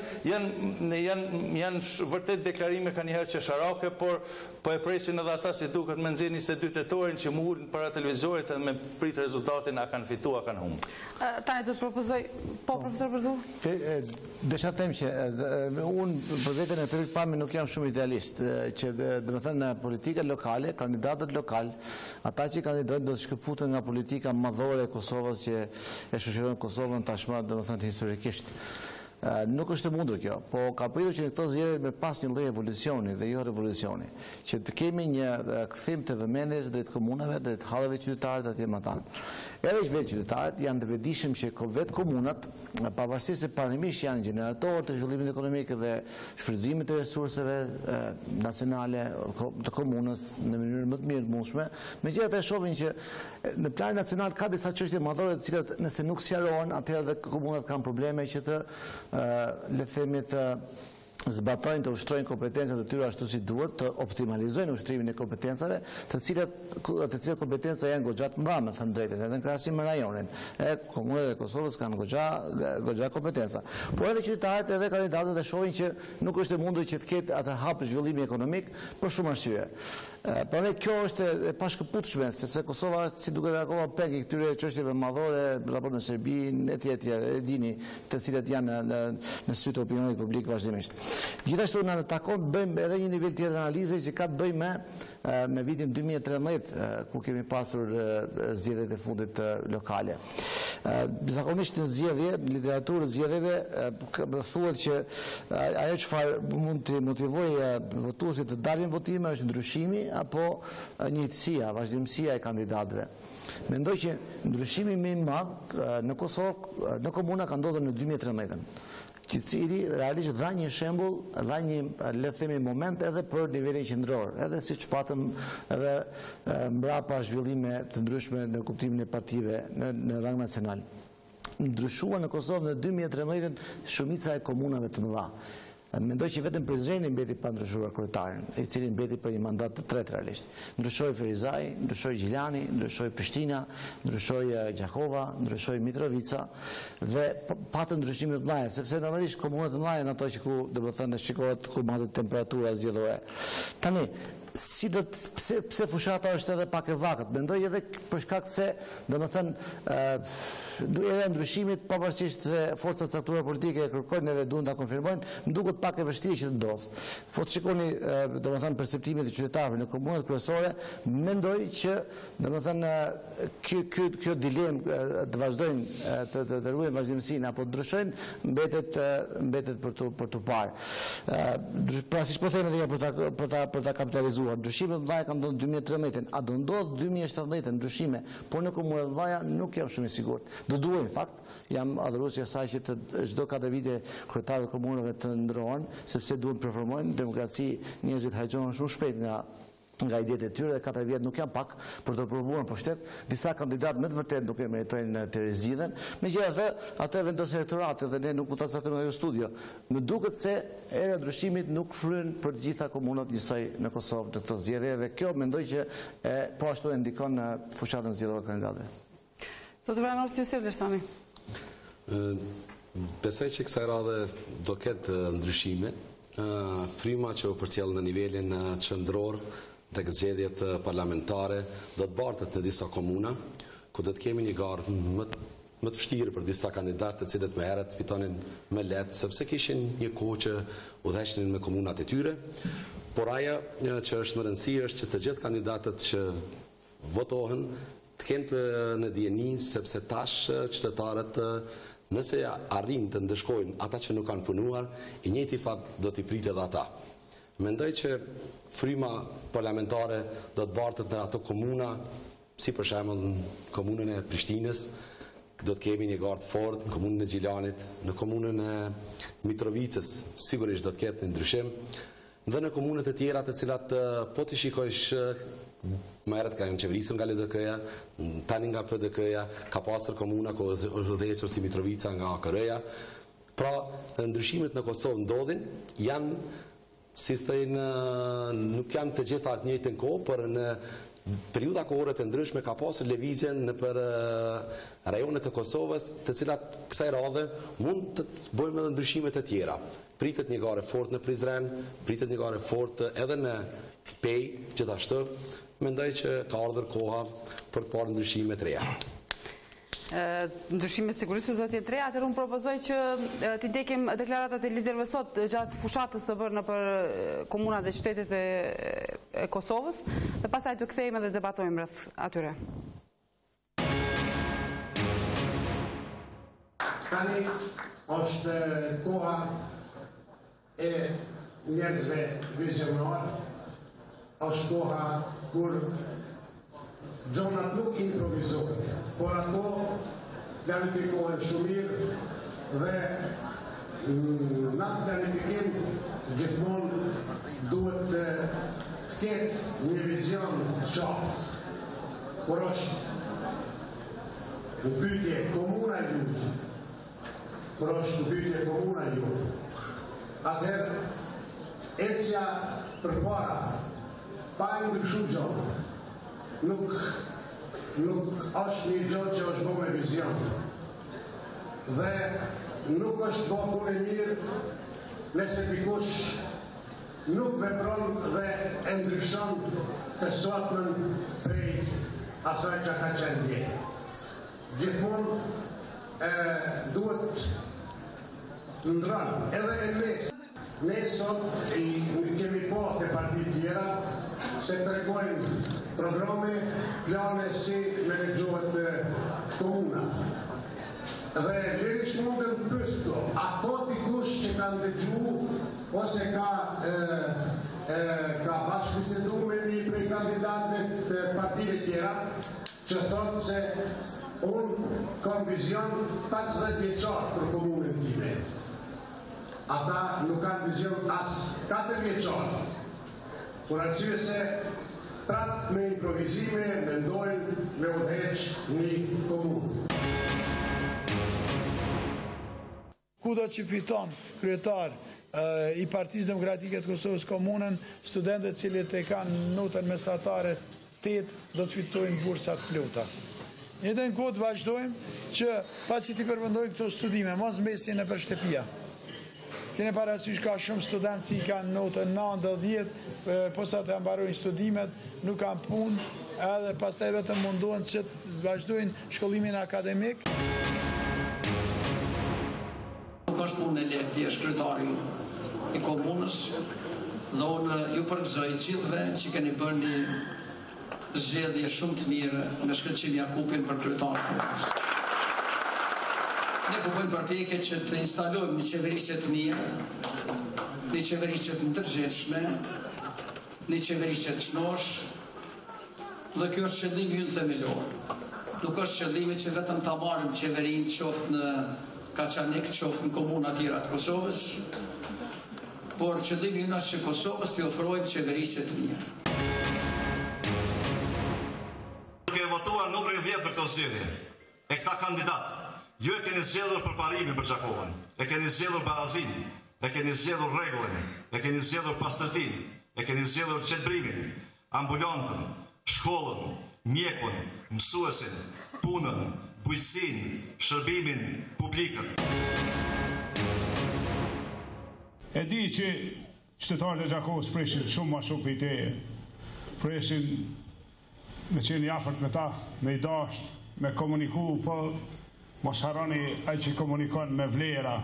vërtet deklarime kanjëherë qesharake, por po e presin edhe ata si duket me nxjerrjen 22 tetorin që mulën para televizorit edhe me prit rezultatin a kanë fituar, a kanë humbur.
Tani do të propozoj, po profesor Bërdu?
Desha them që unë për veten e tyre pami nuk jam shumë idealist, që domethënë në politika lokale, kandidatët lokal, ata që kandidojnë do të shkëputen nga politika madhore e Kosovës që e shoqërojnë Kosovën tashmë domethënë historikisht. Nuk është e mundur kjo, po ka pritur që në këto zgjedhje me pas një lloj evolucioni dhe jo revolucioni, që të kemi një kthim të vëmendjes drejt komunave, drejt halleve qytetarët atje më tanë. Edhe që vetë qytetarët janë të vetëdijshëm që vetë komunat, pavarësisht se parimisht janë gjeneratorë të zhvillimit ekonomik dhe shfrytëzimit të resurseve nacionale të komunës në mënyrë më të mirë të mundshme, megjithatë shohin që në plan nacional ka disa çështje madhore të cilat nëse nuk sqarohen, atëherë dhe komunat kanë probleme që të le të themi të zbatojnë të ushtrojnë kompetencat e tyre ashtu si duhet, të optimalizojnë ushtrimin e kompetencave, të cilat kompetenca janë goxha të mëdha, me thënë drejtën, edhe në krahasim me rajonin. Komunat e Kosovës kanë goxha kompetenca. Por edhe qytetarët edhe kandidatët e shohin që nuk është e mundur që të ketë atë hap zhvillimi ekonomik për shumë arsye. Prandaj kjo është e pashkëputshme, sepse Kosova është si duket akoma peng i këtyre çështjeve madhore, raport me Serbinë, etj, e dini, të cilat janë në sy të opinionit publik vazhdimisht. Gjithashtu na takon të bëjmë edhe një nivel tjetër analize që ka të bëjë me vitin 2013, ku kemi pasur zgjedhjet e fundit lokale. Zakonisht në zgjedhje, në literaturë zgjedhjeve thuhet që ajo çfarë mund të motivojë votuesit të dalin votime është ndryshimi apo njëjtësia, vazhdimësia e kandidatëve. Mendoj që ndryshimi më i madh në Kosovë, në komuna ka ndodhur në 2013, që cili realisht dha një shembull, dha një le të themi moment edhe për nivelin qendror, edhe siç patëm edhe mbrapa zhvillime të ndryshme në kuptimin e partive në rang nacional. Ndryshua në Kosovë në 2013 shumica e komunave të mëdha. Mendoj që vetëm Prizreni mbeti pa ndryshuar kryetarin, i cili mbeti për një mandat të tretë realisht. Ndryshoi Ferizaj, ndryshoi Gjilani, ndryshoi Prishtina, ndryshoi Gjakova, ndryshoi Mitrovica dhe patë ndryshime të mëdha, sepse normalisht komunat të mëdha janë ato që ku domethënë shikohet ku matet temperatura zgjedhore. Tani pse fushata është edhe pak e vakët. Mendoj edhe për shkak se, domethënë, era ndryshimit, pavarësisht se forcat caktuara politike e kërkojnë edhe duan ta konfirmojnë, më duket pak e vështirë që të ndodhë. Po të shikoni, domethënë, perceptimet e qytetarëve në komunat kryesore, mendoj që, domethënë, kjo dilemë të vazhdojnë të ruajnë vazhdimsinë apo të ndryshojnë, mbetet për të parë. Pra, siç po them edhe për ta kapitalizuar. Ndryshimet mëdha kanë ndodhur 2013, a do ndodh 2017 ndryshime, por në komunat mëdha nuk jam shumë i sigurt. Do duhet, në fakt, jam adhurues i asaj që çdo 4 vite kryetarët e komunave të ndrohen, sepse duhet të performojnë demokraci, njerëzit harxhohen shumë shpejt nga idetë e tyre dhe 4 vjet nuk janë pak për të provuar në pushtet. Disa kandidatë me të vërtetë nuk e meritojnë të rizgjidhen. Megjithatë, atë vendos elektorati dhe ne nuk mund ta caktojmë në studio. Më duket se era e ndryshimit nuk fryn për të gjitha komunat njësoj në Kosovë në këtë zgjedhje dhe kjo mendoj që po ashtu e ndikon në fushatën zgjedhore të kandidatëve.
Zoti Vranor, ju si vlerësoni?
Besoj që kësaj radhe do ketë ndryshime. Fryma që u përcjell në nivelin qendror tek zgjedhjet parlamentare do të bartet në disa komuna, ku do të kemi një garë më të vështirë për disa kandidatë të cilët më herët fitonin më lehtë, sepse kishin një kohë që udhëheshin me komunat e tyre, por ajo që është më rëndësishme është që të gjithë kandidatët që votohen të kenë në dieni, sepse tash qytetarët nëse arrin të ndëshkojnë ata që nuk kanë punuar, i njëjti fat do t'i pritet edhe ata. Mendoj që fryma parlamentare do të bartet në ato komuna, si për shembull në komunën e Prishtinës, do të kemi një garë të fortë, në komunën e Gjilanit, në komunën e Mitrovicës, sigurisht do të ketë një ndryshim, dhe në komunët e tjera të cilat po të shikojsh më herët ka janë qeverisur nga LDK-ja, tani nga PDK-ja, ka pasur komuna ku është udhëhequr si Mitrovica nga AKR-ja. Pra, ndryshimet në Kosovë ndodhin, janë si thënë, nuk janë të gjitha të njëjtën kohë, por në periudha kohore të ndryshme ka pasur lëvizje në për rajonet e Kosovës, të cilat kësaj radhe mund të bëjmë edhe ndryshimet e tjera. Pritet një garë fort në Prizren, pritet një garë fort edhe në Pej, gjithashtu. Mendoj që ka ardhur koha për të parë ndryshime të reja.
Ndryshime sigurisht do të jetë reja, atëherë unë propozoj që t'i ndjekim deklaratat e liderëve sot gjatë fushatës të bërë në për komunat dhe qytetet e Kosovës dhe pastaj të kthehemi dhe debatojmë rreth atyre.
Tani është koha e njerëzve vizionar, është koha kur gjonat nuk improvizohen, por ato planifikohen shumë mirë dhe në atë planifikim gjithmonë duhet të ketë një vizion të qartë. Por është në pyetje komuna ju, por është në pyetje komuna ju, atëherë ecja përpara pa ndryshu gjonat. Nuk është një gjë që është bërë me vizion. Dhe nuk është bërë punë e mirë nëse dikush nuk vepron dhe e ndryshon të sotmen prej asaj që ka qenë dje. Gjithmonë duhet të ndronë edhe e mes. Ne sot kemi po të partit tjera se tregojnë programe, plane si menegjohet komuna. Dhe lirisht mundën të pysko, a ka dikush që kanë dëgju ose ka bashkëbisedu me një prej kandidatëve të partive tjera që thotë se unë kam vizion 50 vjeçar për komunën time. Ata nuk kanë vizion as 4 vjeçar. Por arsye se pratë me improvizime mendojnë me udhëheq një komunë.
Kudo që fiton kryetar i Partisë Demokratike të Kosovës komunën, studentët cilët e kanë notën mesatare 8 do të fitojnë bursat plota. Njëtën kohë vazhdojmë që pasi t'i përmendojmë këto studime, mos mbesin në për shtëpia. keni parasysh ka shumë studentë që i kanë notën 9 dhe 10, posa të mbarojnë studimet, nuk kanë punë, edhe pastaj vetëm mundohen që të vazhdojnë shkollimin akademik.
Nuk është punë e lehtë, ti je kryetari i komunës dhe unë ju përgëzoj gjithëve që keni bërë një zgjedhje shumë të mirë me Shkëlqim Jakupin për kryetar komunës. Ne po bëjmë përpjekje që të instalojmë një qeverisje të mirë, një qeverisje të ndërgjegjshme, një qeverisje të shnosh, dhe kjo është qëllimi ynë themelor. Nuk është qëllimi që vetëm ta marrim qeverinë qoftë në Kaçanik, qoftë në komuna tjera të Kosovës, por qëllimi ynë është që Kosovës t'i ofrojmë qeverisje të mirë.
Duke votuar numri 10 për këtë zgjedhje, e këta kandidat, ju e keni zgjedhur përparimin për Gjakovën, e keni zgjedhur barazin, e keni zgjedhur rregullin, e keni zgjedhur pastërtin, e keni zgjedhur qelbrimin, ambulantën, shkollën, mjekun, mësuesin, punën, bujqësinë, shërbimin publikën.
E di që qytetarët e Gjakovës preshin shumë ma shumë për i teje, preshin me qenë afërt me ta, me i dasht, me komuniku, po mos harroni ai që komunikon me vlera,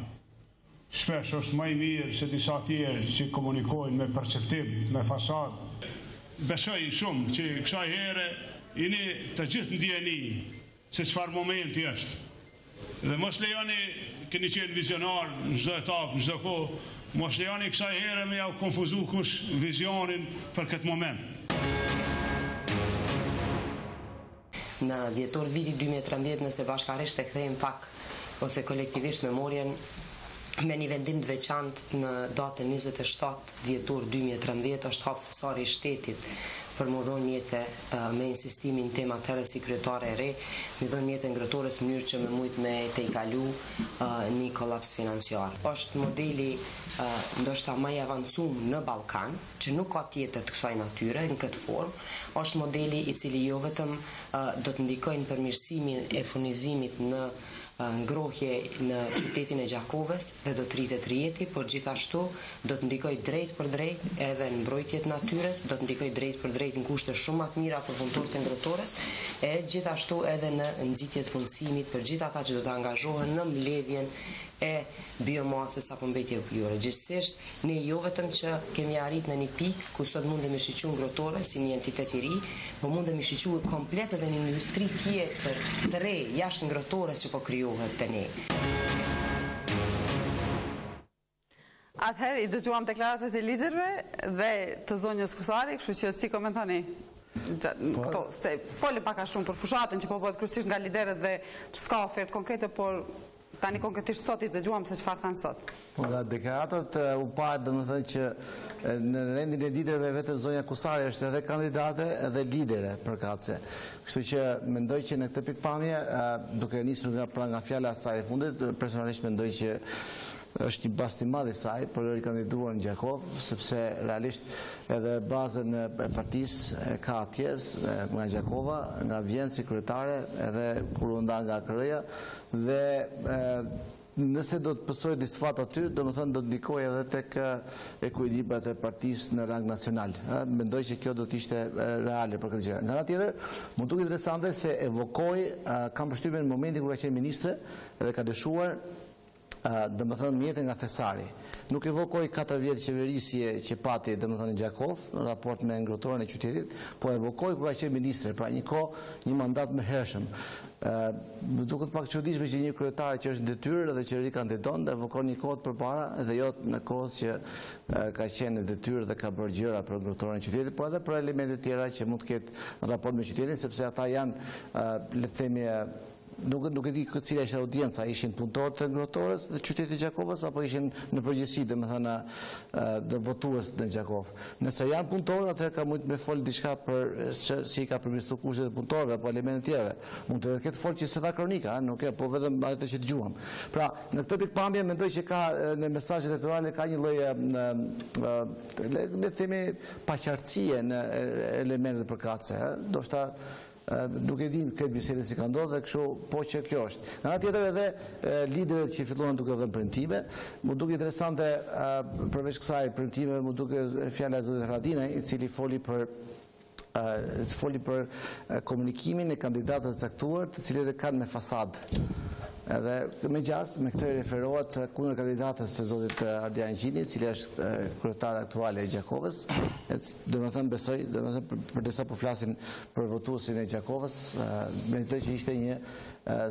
shpesh është më i mirë se disa tjerë që komunikojnë me perceptim, me fasadë. Besoj shumë që kësaj here jeni të gjithë ndjeni se çfarë momenti është. Dhe mos lejoni, keni qenë vizionar në çdo etapë, në çdo kohë, mos lejoni kësaj here me ja konfuzu kush vizionin për këtë moment.
Në dhjetor vitit 2013, nëse bashkarisht e kthejmë pak ose kolektivisht memorien me një vendim të veçantë në datën 27 dhjetor 2013 është hap fusari i shtetit për më dhënë mjete me insistimin tema tërë si kryetare e re, me dhënë mjete ngrëtores në mënyrë që me mujtë me te i kalu një kolaps financiar. Është modeli ndoshta më i avancum në Ballkan, që nuk ka tjetër të kësaj natyre në këtë formë, është modeli i cili jo vetëm do të ndikojnë në përmirësimin e furnizimit në ngrohje në qytetin e Gjakovës dhe do të rritet rjeti, por gjithashtu do të ndikoj drejt për drejt edhe në mbrojtjet natyres, do të ndikoj drejt për drejt në kushte shumë më të mira për punëtorët e ngrohtores, e gjithashtu edhe në nxitjet punësimit për gjithë ata që do të angazhohen në mbledhjen e biomasës apo mbetje ujore. Gjithsesi, ne jo vetëm që kemi arrit në një pikë ku sot mundemi shiqu ngrohtore si një entitet i ri, por mundemi shiqu komplet edhe një industri tjetër të re jashtë ngrohtores që po krijohet te ne.
Atëherë, i dëgjuam deklaratat e liderëve dhe të zonjës Kusari, kështu që si komentoni këto, se foli pak a shumë për fushatën që po bëhet kryesisht nga liderët dhe s'ka ofertë konkrete, por tani konkretisht sot i dëgjuam se çfarë thanë sot.
Po nga deklaratat u pa domethënë që në rendin e liderëve vetëm zonja Kusari është edhe kandidate edhe lidere përkatëse. Kështu që mendoj që në këtë pikpamje, duke nisur nga fjala e saj e fundit, personalisht mendoj që është një bast i madh i saj për rikandiduar në Gjakov, sepse realisht edhe bazën e partisë ka atje nga Gjakova, nga vjen si kryetare, edhe kur u nda nga KR-ja, dhe nëse do të pësoj disfat aty, do më thënë do të ndikoj edhe tek ekuilibrat e partisë në rang nacional. Mendoj që kjo do të ishte reale për këtë gjë. Nga ana tjetër, mund të interesante se evokoi, kam përshtypjen në momentin kur ka qenë ministre dhe ka dëshuar dhe më thënë mjetë nga thesari. Nuk evokoj 4 vjetë qeverisje që pati dhe më thënë në Gjakov, në raport me ngrohtorën e qytetit, po evokoj kërë që ministre, pra një mandat më hershëm. Duket pak çuditshme që një kryetare që është detyrë dhe që rikandidon dhe evokon një kohë përpara dhe jo në kohë që ka qenë në detyrë dhe ka bërë gjëra për ngrohtorën e qytetit, por edhe për elementet tjera që mund të ketë në raport me qytetin, sepse ata janë, le të themi, nuk e di cila ishte audienca, ishin punëtorët të ngrohtores të qytetit Gjakovës apo ishin në përgjithësi, domethënë të votues në Gjakov. Nëse janë punëtorë, atëherë ka mund të më fol diçka për si ka përmirësuar kushtet e punëtorëve apo elemente tjera. Mund të ketë fol që se dha kronika, nuk e, po vetëm ato që dëgjuam. Pra, në këtë pikpamje mendoj që ka në mesazhet elektorale ka një lloj le të themi paqartësie në elementet përkatëse, ndoshta nuk e dim këtë bisedë si ka ndodhur dhe kështu po që kjo është. Nga tjetër edhe liderët që filluan duke dhënë premtime, mu duke interesante përveç kësaj premtime, mu duke fjala e zotit Haradinaj, i cili foli për komunikimin e kandidatëve të caktuar, të cilët e kanë me fasadë. Edhe me gjas, me këtë referohet kundër kandidatës së zotit Ardian Gjini, cili është kryetare aktuale e Gjakovës. Domethënë besoj, përdesa po flasin për votuesin e Gjakovës, mendoj që ishte një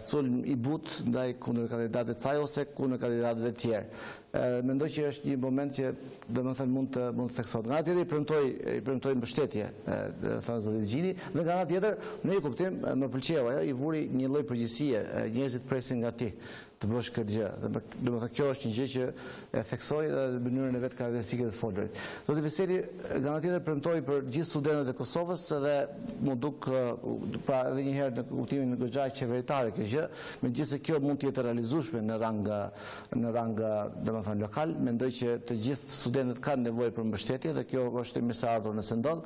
sulm i butë ndaj kundër kandidatit saj ose kundër kandidatëve të tjerë. Mendoj që është një moment që domethënë mund të theksohet. Nga ana tjetër i premtoi mbështetje thënë zoti Gjini, dhe nga ana tjetër në një kuptim më pëlqeu ajo, i vuri një lloj përgjegjësie, njerëzit presin nga ti të bësh këtë gjë. Domethënë kjo është një gjë që e theksoi në mënyrën e vet karakteristike të folërit. Zoti Veseli nga ana tjetër premtoi për gjithë studentët e Kosovës edhe mu duk pra edhe një herë në kuptimin e goxha qeveritare kjo gjë, megjithëse kjo mund të jetë realizueshme në rang domethënë lokal, mendoj që të gjithë studentët kanë nevojë për mbështetje dhe kjo është e mirëseardhur nëse ndodh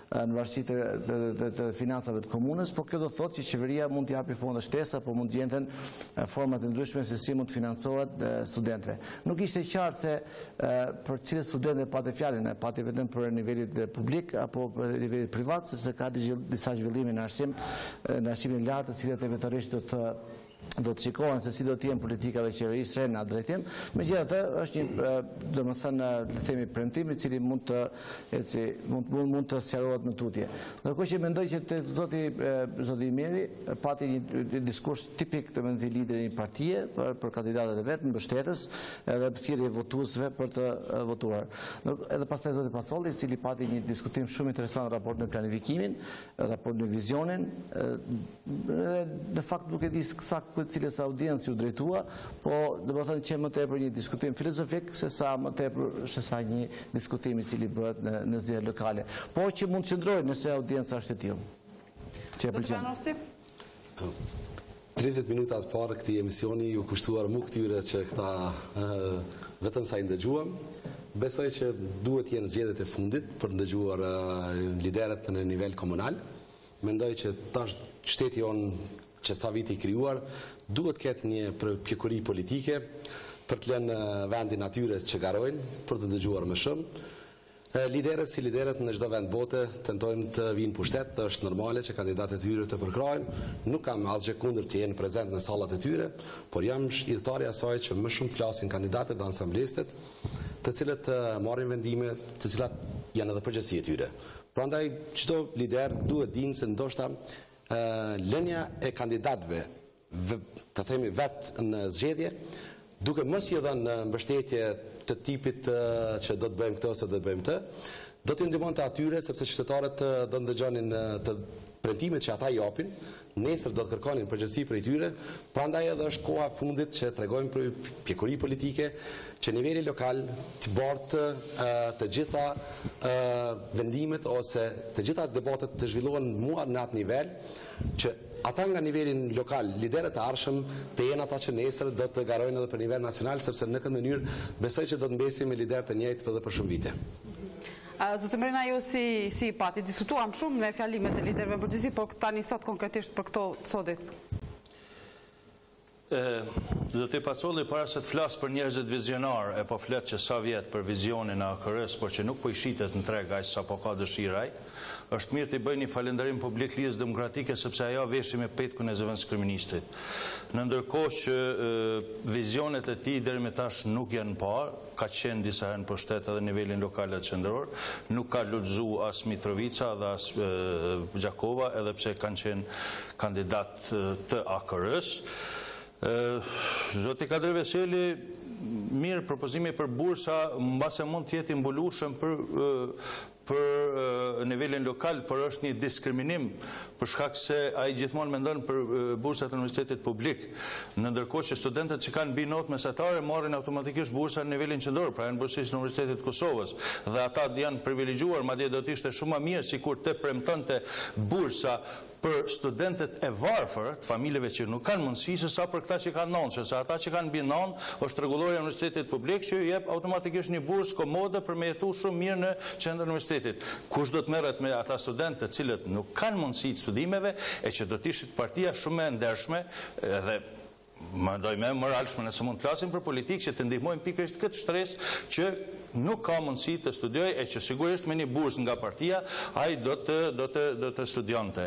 në varësi të financave të komunës, por kjo do të thotë që qeveria mund të japi fonde shtesë apo mund të gjenden forma të ndryshme se si mund të financohet studentëve. Nuk ishte qartë se për cilët studentë pati fjalën, pati vetëm për nivelit publik apo për nivelit privat, sepse ka disa zhvillime në arsimin e lartë, të cilat eventualisht do të shikohen se si do të jenë politika dhe qeverisë në atë drejtim. Megjithatë, është një, domethënë, le themi premtim i cili mund të sqarohet në tutje. Ndërkohë që mendoj që tek zoti Meri pati një diskurs tipik të mendit lideri i një partie për kandidatët e vet, mbështetës edhe përthirrje votuesve për të votuar. Edhe pastaj zoti Pasolli, i cili pati një diskutim shumë interesant raport në planifikimin, raport në vizionin, në fakt nuk e di saktë cilës audiencë ju drejtua, po do të thënë që më tepër një diskutim filozofik se sa më tepër se sa një diskutim i cili bëhet në zgjedhje lokale. Po që mund të qëndrojë nëse audienca është e tillë. Që e pëlqen.
30 minuta të parë këtij emisioni ju kushtuar mu këtyre që këta vetëm sa i ndëgjuam. Besoj që duhet jenë zgjedhjet e fundit për ndëgjuar liderët në nivel komunal. Mendoj që tash shteti jonë që sa viti i krijuar, duhet ketë një pjekuri politike për të lënë vendin atyre që garojnë, për të dëgjuar më shumë. Liderët si liderët në çdo vend bote tentojnë të vinë pushtet, është normale që kandidatët e tyre të përkrajnë. Nuk kam asgjë kundër të jenë prezent në sallat e tyre, por jam idhëtari asaj që më shumë flasin kandidatët dhe ansamblistët, të cilët marrin vendime, të cilat janë edhe përgjegjësi e tyre. Prandaj çdo lider duhet dinë se ndoshta lënia e kandidatëve, të themi vetë në zgjedhje, duke mos i dhënë mbështetje të tipit që do të bëjmë këtë ose do të bëjmë të, do t'i ndihmonte atyre sepse qytetarët do ndëgjonin të premtimet që ata japin, nesër do të kërkonin përgjegjësi prej tyre, prandaj edhe është koha e fundit që tregojmë për pjekuri politike, që niveli lokal të bartë të gjitha vendimet ose të gjitha debatet të zhvillohen mua në atë nivel, që ata nga nivelin lokal, liderët e arshëm, të jenë ata që nesër do të garojnë edhe për nivel nacional, sepse në këtë mënyrë besoj që do të mbesim me liderët e njëjtë edhe për shumë vite.
Zotë Mrena, ju si pati, diskutuam shumë me fjalimet e liderëve në përgjithësi, por tani sot konkretisht për këto sotit.
Zoti Pacolli, para se të flasë për njerëzit vizionar, e po fletë që sa vjetë për vizionin e AKR-s, por që nuk po i shitet në treg aq sa po ka dëshiraj, është mirë të i bëj një falenderim publik Lidhjes Demokratike, sepse ajo veshi me petkun e zëvendëskriministrit. Në ndërkohë që vizionet e tij deri më tash nuk janë parë, ka qenë disa herë në pushtet edhe nivelin lokal dhe qendror, nuk ka lulëzu as Mitrovica dhe as Gjakova, edhe pse kanë qenë kandidat të AKR-s. Zoti Kadri Veseli, mirë, propozimi për bursa mbase mund të jetë i mbulueshëm për nivelin lokal, por është një diskriminim për shkak se ai gjithmonë mendon për bursat e universitetit publik. Në ndërkohë që studentët që kanë notë mesatare marrin automatikisht bursa në nivelin qendror, pra janë bursistë në Universitetin e Kosovës, dhe ata janë privilegjuar, madje do të ishte shumë më mirë sikur të premtonte bursa për studentët e varfër, familjeve që nuk kanë mundësi, se sa për këta që kanë nonë, se ata që kanë binon, është rregulloria e universitetit publik që ju jep automatikisht një bursë komode për me jetu shumë mirë në qendër universitetit. Kush do të merret me ata studentë të cilët nuk kanë mundësi të studimeve e që do të ishit partia shumë e ndershme dhe më dojme moralshme nëse mund të flasim për politikë që të ndihmojnë pikërisht këtë shtresë që nuk ka mundësi të studioj e që sigurisht me një bursë nga partia ai do të studionte.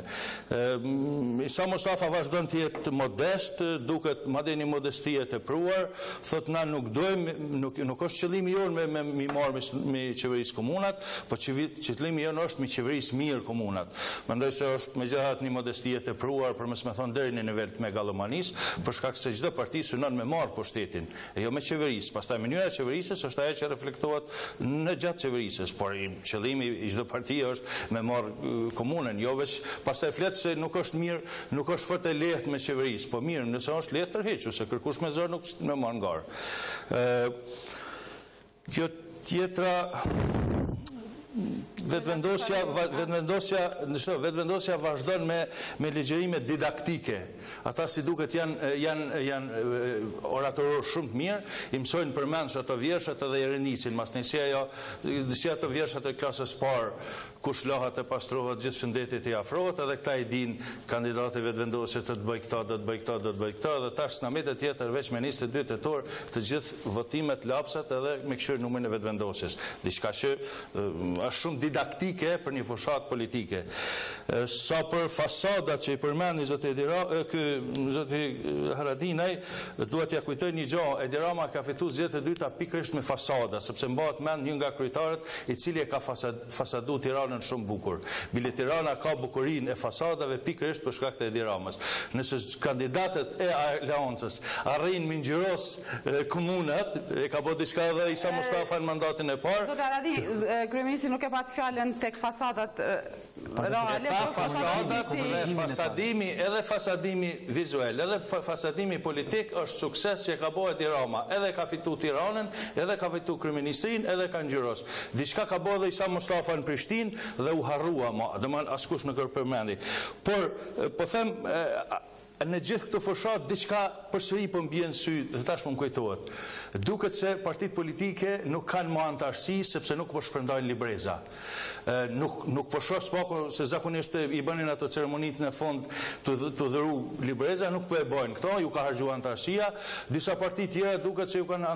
Isa Mustafa vazhdon të jetë modest, duket madje një modesti e tepruar, thot na nuk dojmë, nuk është qëllimi jonë me marrë me qeverisë komunat, por qëllimi jonë është me qeverisë mirë komunat. Mendoj se është megjithatë një modesti e tepruar për mos më thon deri në nivel të megalomanisë, për shkak se çdo parti synon me marrë pushtetin, e jo me qeverisë. Pastaj mënyra e qeverisës është ajo që reflektohet në gjatë qeverisës, por qëllimi i çdo partie është me marrë komunën, jo veç pastaj flet se nuk është mirë, nuk është fort e lehtë me qeverisë, po mirë, nëse është lehtë tërhequ, se kërkush me zor nuk më marr ngar. Kjo tjetra vetëvendosja vazhdon me ligjërime didaktike. Ata si duket janë oratorë shumë të mirë, i mësojnë përmend ato vjershat edhe i renicin, mas nësi ato vjershat e klasës parë, kush lahat e pastrohet, gjithë shëndetit i afrohet, edhe këta i din kandidatë vetëvendosje të bëj këta, do të bëj këta, do të bëj këta, dhe tash snamet e tjetër veç me 22 tetor të gjithë votimet lapsat edhe me këshirë numrin e vetëvendosjes. Diçka që është shumë didaktike për një fushat politike. Sa për fasadat që i përmend zoti Haradinaj, duhet ja kujtoj një gjë, Edi Rama ka fituar zgjedhjet e dyta pikërisht me fasada, sepse mbahet mend një nga kryetarët i cili e ka fasadu Tiranën shumë bukur. Bile Tirana ka bukurinë e fasadave pikërisht për shkak të Edi Ramës. Nëse kandidatët e Aleancës arrin me ngjyros komunat, e ka bërë diçka edhe Isa Mustafa në mandatin e parë.
Zoti Haradi, kryeministri nuk e pat fjalën tek fasadat reale,
fasadimi vizual, edhe fasadimi politik është sukses që ka bërë Edi Rama. Edhe ka fitu Tiranën, edhe ka fitu kryeministrinë, edhe ka ngjyros. Diçka ka bërë dhe Isa Mustafa në Prishtinë dhe u harrua ma, domethënë askush nuk e përmendi. Por po them në gjithë këto fushat diçka përsëri po mbien sy dhe tash më kujtohet. Duket se partitë politike nuk kanë më antarësi sepse nuk po shpërndajnë libreza. Nuk po shoh spaku se zakonisht i bënin ato ceremonitë në fund të dhëru libreza, nuk po e bëjnë këto, ju ka harxhuar antarësia. Disa parti tjera duket se ju kanë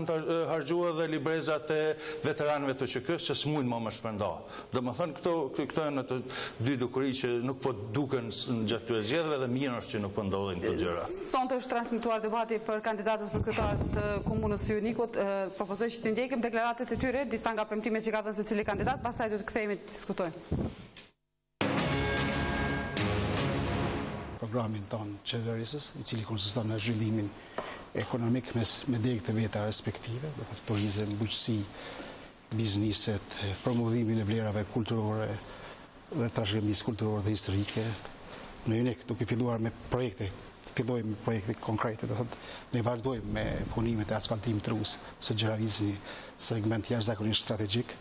harxhuar edhe librezat e veteranëve të QK-s se s'mujnë më shpërnda. Domethënë këto janë ato dy dukuri që nuk po duken gjatë këtyre zgjedhjeve dhe mirë është që nuk po ndodhin.
Sonte është transmituar debati për kandidatët për kryetar të komunës së Unikut. Propozoj që të ndjekim deklaratet e tyre, disa nga premtimet që ka dhënë secili kandidat, pastaj do të kthehemi të diskutojmë.
Programin tonë qeverisës, i cili konsiston në zhvillimin ekonomik me degët e veta respektive, do të turizëm, bujqësi, bizniset, promovimin e vlerave kulturore dhe trashëgimisë kulturore dhe historike. Në Unik duke filluar me projekte, fillojmë me projekte konkrete, do thotë ne vazhdojmë me punimet e asfaltimit të rrugës së Gjeravicës, një segment jashtëzakonisht strategjik,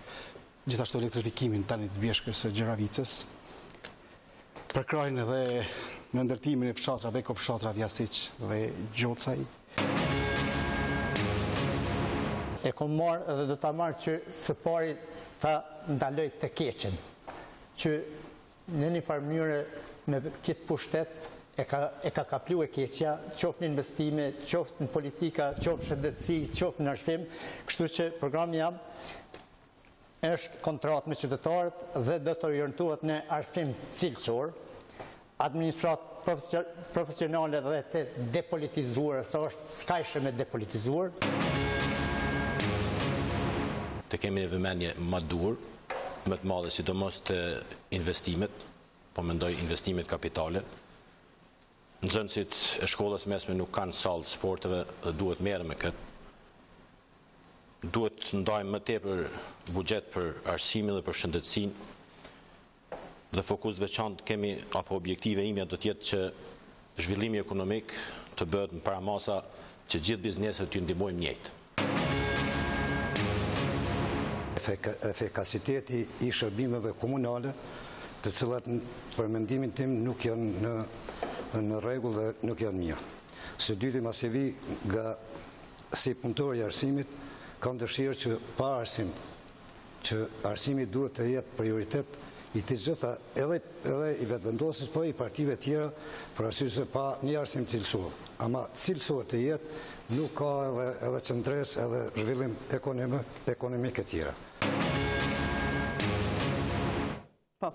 gjithashtu elektrifikimin tani të bjeshkës së Gjeravicës, përkrojnë edhe në ndërtimin e fshatrave, kofshatra Vjasiç dhe Gjocaj.
E kom marrë edhe do ta marrë që së pari ta ndaloj të keqen, që në një farë mënyrë në këtë pushtet e ka kaplu e keqja, qoftë në investime, qoftë në politika, qoftë shëndetësi, qoftë në arsim, kështu që programi jam është kontrat me qytetarët dhe do të orientohet në arsim cilësor, administratë profesionale dhe të depolitizuar, sa është skajshë me depolitizuar.
Të kemi një vëmendje më dur, më të madhe, sidomos të investimet, po mendoj investimet kapitale. Nxënësit e shkollës mesme nuk kanë sallë të sporteve dhe duhet merre me këtë. Duhet të ndajmë më tepër buxhet për arsimin dhe për shëndetësinë. Dhe fokus veçantë kemi, apo objektive imja do të jetë që zhvillimi ekonomik të bëhet në paramasa që gjithë bizneset të ndihmojnë njëjtë.
Efikasiteti i shërbimeve komunale të cilat për mendimin tim nuk janë në rregull dhe nuk janë mirë. Së dyti masivi nga si punëtor i arsimit, kam dëshirë që pa arsim, që arsimi duhet të jetë prioritet i të gjitha edhe i vetëvendosjes, po i partive tjera, për arsye se pa një arsim cilësor. Ama cilësor të jetë, nuk ka edhe qëndres edhe zhvillim ekonomik e tjera.
Po.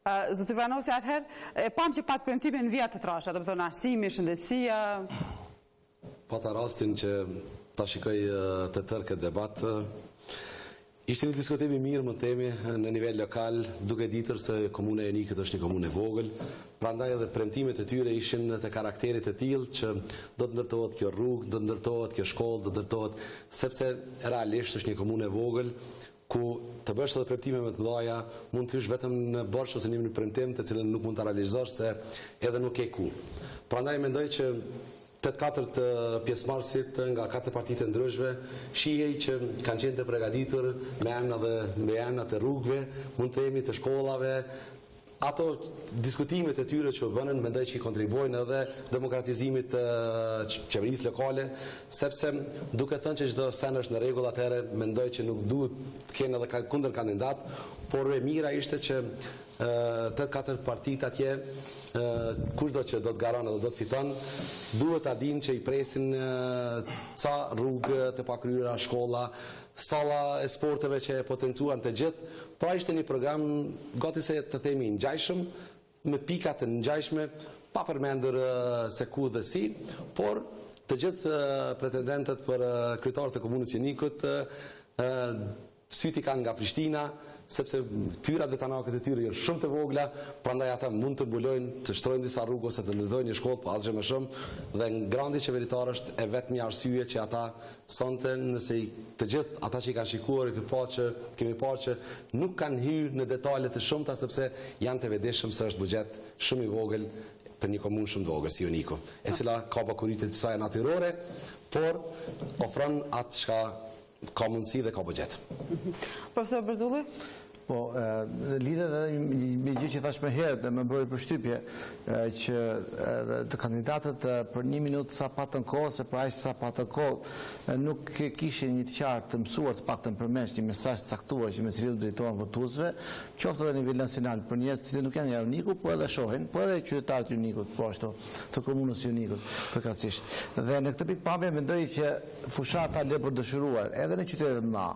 Zoti Vranosi, atëherë, pam që patë premtimin vija të trasha, do të thonë arsimi, shëndetësia.
Pata rastin që ta shikoj të tërë këtë debat, ishte një diskutimi mirë më temi në nivel lokal, duke ditër se komune e Jonikut është një komune vogël, prandaj edhe premtimet e tyre ishin të karakterit të tillë që do të ndërtohet kjo rrugë, do të ndërtohet kjo shkollë, do të ndërtohet, sepse realisht është një komune vogël, ku të bësh edhe premtime më të mëdha, mund të hysh vetëm në borxh ose në premtim të cilën nuk mund ta realizosh se edhe nuk ke ku. Prandaj mendoj që 8-4 pjesëmarrësit nga 4 partitë ndryshme shihej që kanë qenë të përgatitur me emra të rrugëve, mund të themi të shkollave. Ato diskutimet e tyre që bënën, mendoj që i kontribuojnë edhe demokratizimit të qeverisë lokale, sepse duke thënë që çdo sen është në rregull, atëherë mendoj që nuk duhet të kenë edhe kundër kandidat, por e mira ishte që 8-4 partitë atje, kushdo që do të garon edhe do të fiton, duhet ta dinë që i presin ca rrugë të pakryera, shkolla, salla e sporteve që potencuan të gjithë. Pra ishte një program gati se të themi ngjajshëm, me pika të ngjajshme, pa përmendur se ku dhe si, por të gjithë pretendentët për kryetar të komunës Jonikut syti kanë nga Prishtina, sepse tyrat vetanake të tyre janë shumë të vogla, prandaj ata mund të mbulojnë, të shtrojnë disa rrugë ose të ndërtojnë një shkollë, po asgjë më shumë, dhe grandi qeveritar është e vetmja arsye që ata sonte, nëse të gjithë ata që i kanë shikuar, kemi parë që nuk kanë hyrë në detaje të shumta, sepse janë të vetëdijshëm se është buxhet shumë i vogël për një komunë shumë të vogël si Joniku, e cila ka bakuritë të saj natyrore, por ofron atë çka ka mundësi dhe ka buxhet.
Profesor Berzulli?
Po, lidhet edhe me gjë që thash më herët dhe më bëri përshtypje që të kandidatët për 1 minutë sa patën kohë, se për aq sa patën kohë, nuk kishin një të qartë të mësuar të paktën përmes një mesazh të caktuar që me cilin drejtohen votuesve, qoftë edhe në nivel nacional për njerëz që nuk janë nga Joniku, po edhe shohin, po edhe qytetarët e Jonikut, po ashtu, të komunës Jonikut përkatësisht. Dhe në këtë pikpamje mendoj që fushata le për dëshiruar edhe në qytetet e mëdha,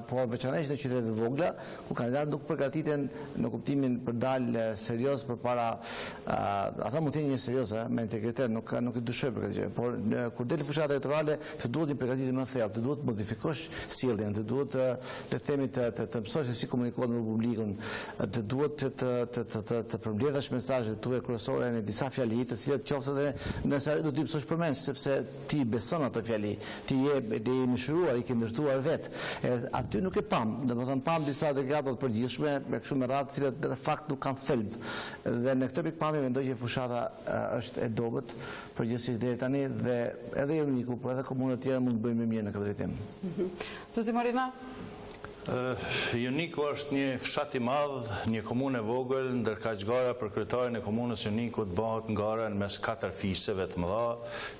por veçanërisht në qytetet e vogla, ku kandidatët nuk përgatiten në kuptimin për dalë serios përpara, ata mund të jenë serioze me integritet, nuk e dyshoj për këtë gjë, por kur del fushata elektorale, të duhet një përgatitje më thellë, të duhet të modifikosh sjelljen, të duhet le të themi të mësosh se si komunikohet me publikun, të duhet të përmbledhësh mesazhet tuaja kryesore në disa fjali, të cilat qoftë edhe nëse do t'i mësosh përmend, sepse ti beson ato fjali, ti je i mëshiruar, i ke ndërtuar vetë. Aty nuk e pam, domethënë pam disa degrada të përgjithshme me kështu me radhë, cilat në fakt nuk kanë thelb. Dhe në këtë pikpamje mendoj që fushata është e dobët përgjithsisht deri tani, dhe edhe Joniku, por edhe komunat tjera mund të bëjnë më mirë në këtë drejtim.
Zoti Marina?
Joniku është një fshat i madh, një komunë e vogël, ndërkaq gara për kryetarin e komunës Jonikut bëhet ngara në mes 4 fiseve të mëdha,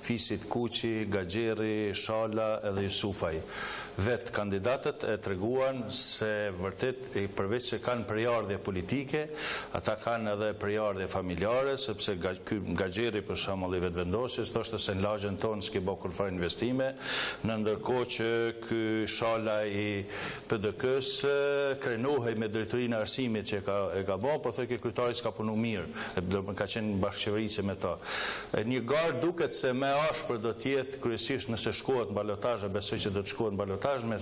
fisit Kuqi, Gaxherri, Shala edhe Jusufaj. Vetë kandidatët e treguan se vërtet përveç se kanë përjardhje politike, ata kanë edhe përjardhje familjare, sepse Gaxherri për shembull i vetëvendosjes thoshte se në lagjen tonë s'ke bë kurfar investime, në ndërkohë që ky Shala i PDK-s krenohej me drejtorinë e arsimit që e ka bë, po thotë që kryetari s'ka punu mirë, ka qenë bashkëqeverisje me ta. Një garë duket se më ashpër do të jetë kryesisht nëse shkohet në balotazh, besoj që do të shkohet në balotazh me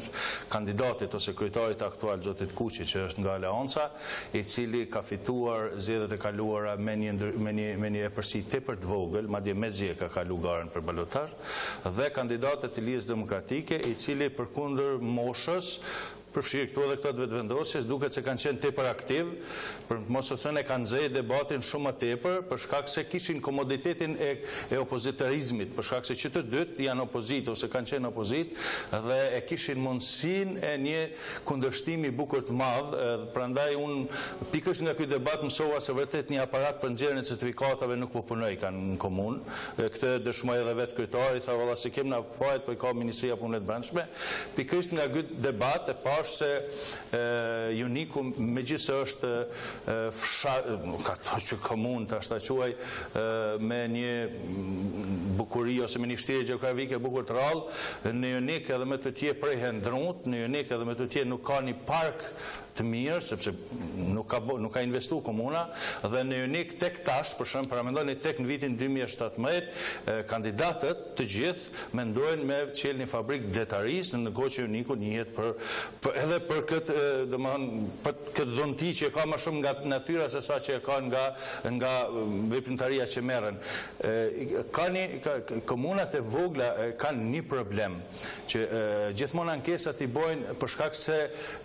kandidatit ose kryetarit aktual zotit Kuqi, që është nga Aleanca, i cili ka fituar zgjedhjet e kaluara me një epërsi tepër të vogël, madje me zgjedhje ka kalu garën për balotazh, dhe kandidatit të Lidhjes Demokratike, i cili përkundër moshës përfshirë këtu edhe këto të vetëvendosjes, duket se kanë qenë tepër aktiv, për mos të thënë e kanë nxjerrë debatin shumë më tepër, për shkak se kishin komoditetin e opozitarizmit, për shkak se që të dytë janë opozitë ose kanë qenë opozitë dhe e kishin mundësinë e një kundërshtimi bukur të madh, prandaj unë pikërisht nga ky debat mësova se vërtet një aparat për nxjerrjen e certifikatave nuk po punoi kanë në komunë. Këtë dëshmoi edhe vetë kryetari, tha valla se kem na pahet po i ka Ministria e Punëve të Brendshme. Pikërisht nga ky debat e pash se Juniku megjithëse është ka që komunë tash ta quaj me një bukuri ose me një shtrirje gjeografike bukur të rrallë, në Jonik edhe me të tje prehen drunët, në Jonik edhe me të tje nuk ka një park të mirë, sepse nuk ka investu komuna, dhe në Jonik tek tash, për shembull, paramendoni tek në vitin 2017, kandidatët të gjithë mendojnë me qelë një fabrikë detarisë në Goçë Joniku njëhet edhe për këtë, domethënë, për këtë dhunti që ka më shumë nga natyra se sa që ka nga veprimtaria që merren. Komunat e vogla kanë një problem që gjithmonë ankesat i bojnë për shkak se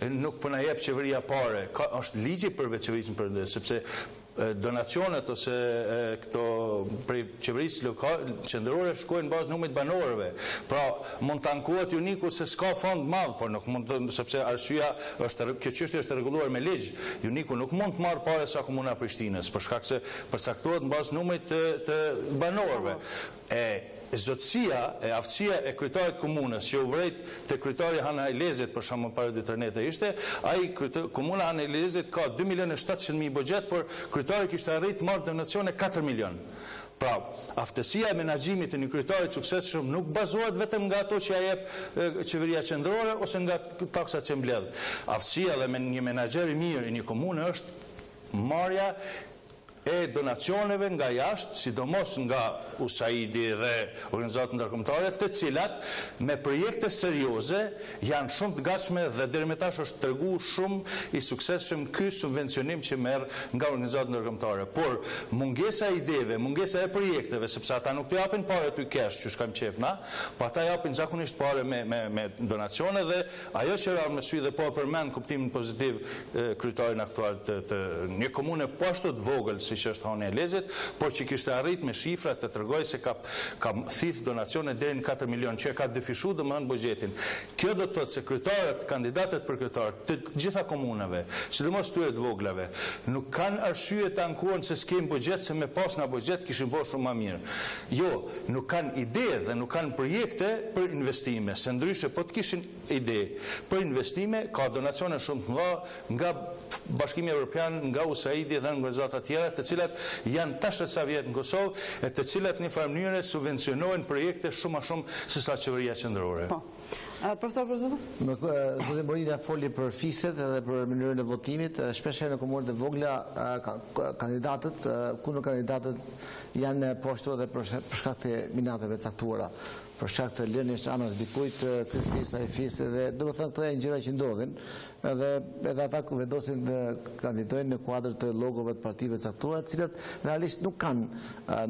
nuk po na jep qeveria pare. Është ligji për qeverisjen për sepse donacionet ose këto prej qeverisë lokale qendrore shkojnë bazë numrit banorëve. Pra mund të ankohet Juniku se s'ka fond madh, por nuk mund sepse arsyeja është kjo çështje është rregulluar me ligj. Juniku nuk mund të marrë parë sa komuna e Prishtinës për shkak se përcaktohet mbas numrit të banorëve. Zotësia e aftësia e kryetarit komunës që u vrejt te kryetari Analizit për shembull para 2-3 nete ishte, ai komuna Analizit ka 2.700.000 buxhet, por kryetari kishte arrit të marrë donacione 4 milion. Pra, aftësia e menaxhimit të një kryetari suksesshëm nuk bazohet vetëm nga ato që ja jep qeveria qendrore ose nga taksat që mbledh. Aftësia dhe një menaxher i mirë i një komune është marrja e donacioneve nga jashtë, sidomos nga USAID dhe organizatat ndërkombëtare, të cilat me projekte serioze janë shumë të gatshme dhe deri më tash është treguar shumë i suksesshëm ky subvencionim që merr nga organizatat ndërkombëtare. Por mungesa e ideve, mungesa e projekteve, sepse ata nuk të japin parë ty cash, që shkam qef na, po ata japin zakonisht parë me donacione dhe ajo që ra me sy dhe po përmend kuptimin pozitiv kryetarin aktual të një komune po ashtu të vogël që është Analizit, por që kishte arrit me shifra të tregoj se ka thith donacione deri në 4 milion, që ka defishuar domethënë buxhetin. Kjo do të thotë se kryetarët, kandidatët për kryetar të gjitha komunave, sidomos tyre të voglave, nuk kanë arsye të ankohen se s'kem buxhet, se me pas nga buxhet kishin bërë shumë më mirë. Jo, nuk kanë ide dhe nuk kanë projekte për investime, se ndryshe po të kishin ide për investime, ka donacione shumë të mëdha nga Bashkimi Evropian, nga USAID dhe nga organizata të tjera, të cilat janë tash sa vjet në Kosovë, e të cilat në farë mënyrë subvencionojnë projekte shumë më shumë se sa qeveria qendrore.
Profesor Përzutu?
Zotin Borina foli për fiset edhe për mënyrën e votimit, shpeshherë në komunat e vogla kandidatët, kundër kandidatët janë poshtu edhe për shkak të minateve caktuara, për shkak të lënies anash dikujt ky fis ai fis dhe domethënë këto janë gjëra që ndodhin edhe ata ku vendosin të kandidojnë në kuadër të logove të partive të caktuara, të cilat realisht nuk kanë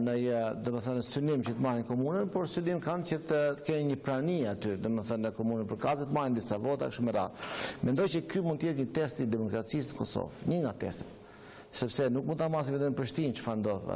në domethënë synim që të marrin komunën, por synim kanë që të kenë një prani aty, domethënë në komunën për kazë të marrin disa vota kështu me radhë. Mendoj që ky mund të jetë një test i demokracisë në Kosovë, një nga testet. Sepse nuk mund ta masim vetëm në Prishtinë çfarë ndodh,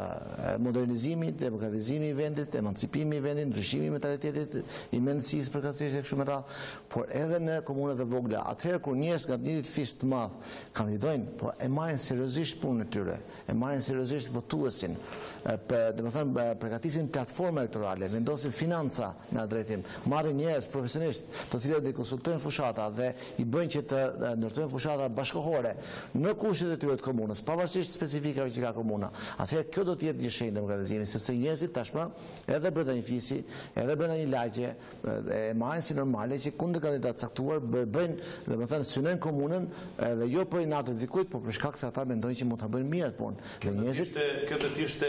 modernizimi, demokratizimi i vendit, emancipimi i vendit, ndryshimi i mentalitetit, i mendësisë përkatësisht kështu me radhë, por edhe në komunat e vogla. Atëherë kur njerëz nga një fis të madh kandidojnë, po e marrin seriozisht punën e tyre, e marrin seriozisht votuesin, domethënë përgatisin platforma elektorale, vendosin financa në drejtim, marrin njerëz profesionistë, të cilët i konsultojnë fushata dhe i bëjnë që të ndërtojnë fushata bashkëkohore në kushtet e tyre të komunës, pavarësisht specifikave që ka komuna. Atëherë kjo do të jetë një shenjë demokratizimi, sepse njerëzit tashmë edhe brenda një fisi, edhe brenda një lagje e marrin si normale që kundër kandidat caktuar bëjnë, domethënë synojnë komunën edhe jo për inat të dikujt, por për shkak se ata mendojnë që mund ta bëjnë mirë atë punë. Dhe njerëzit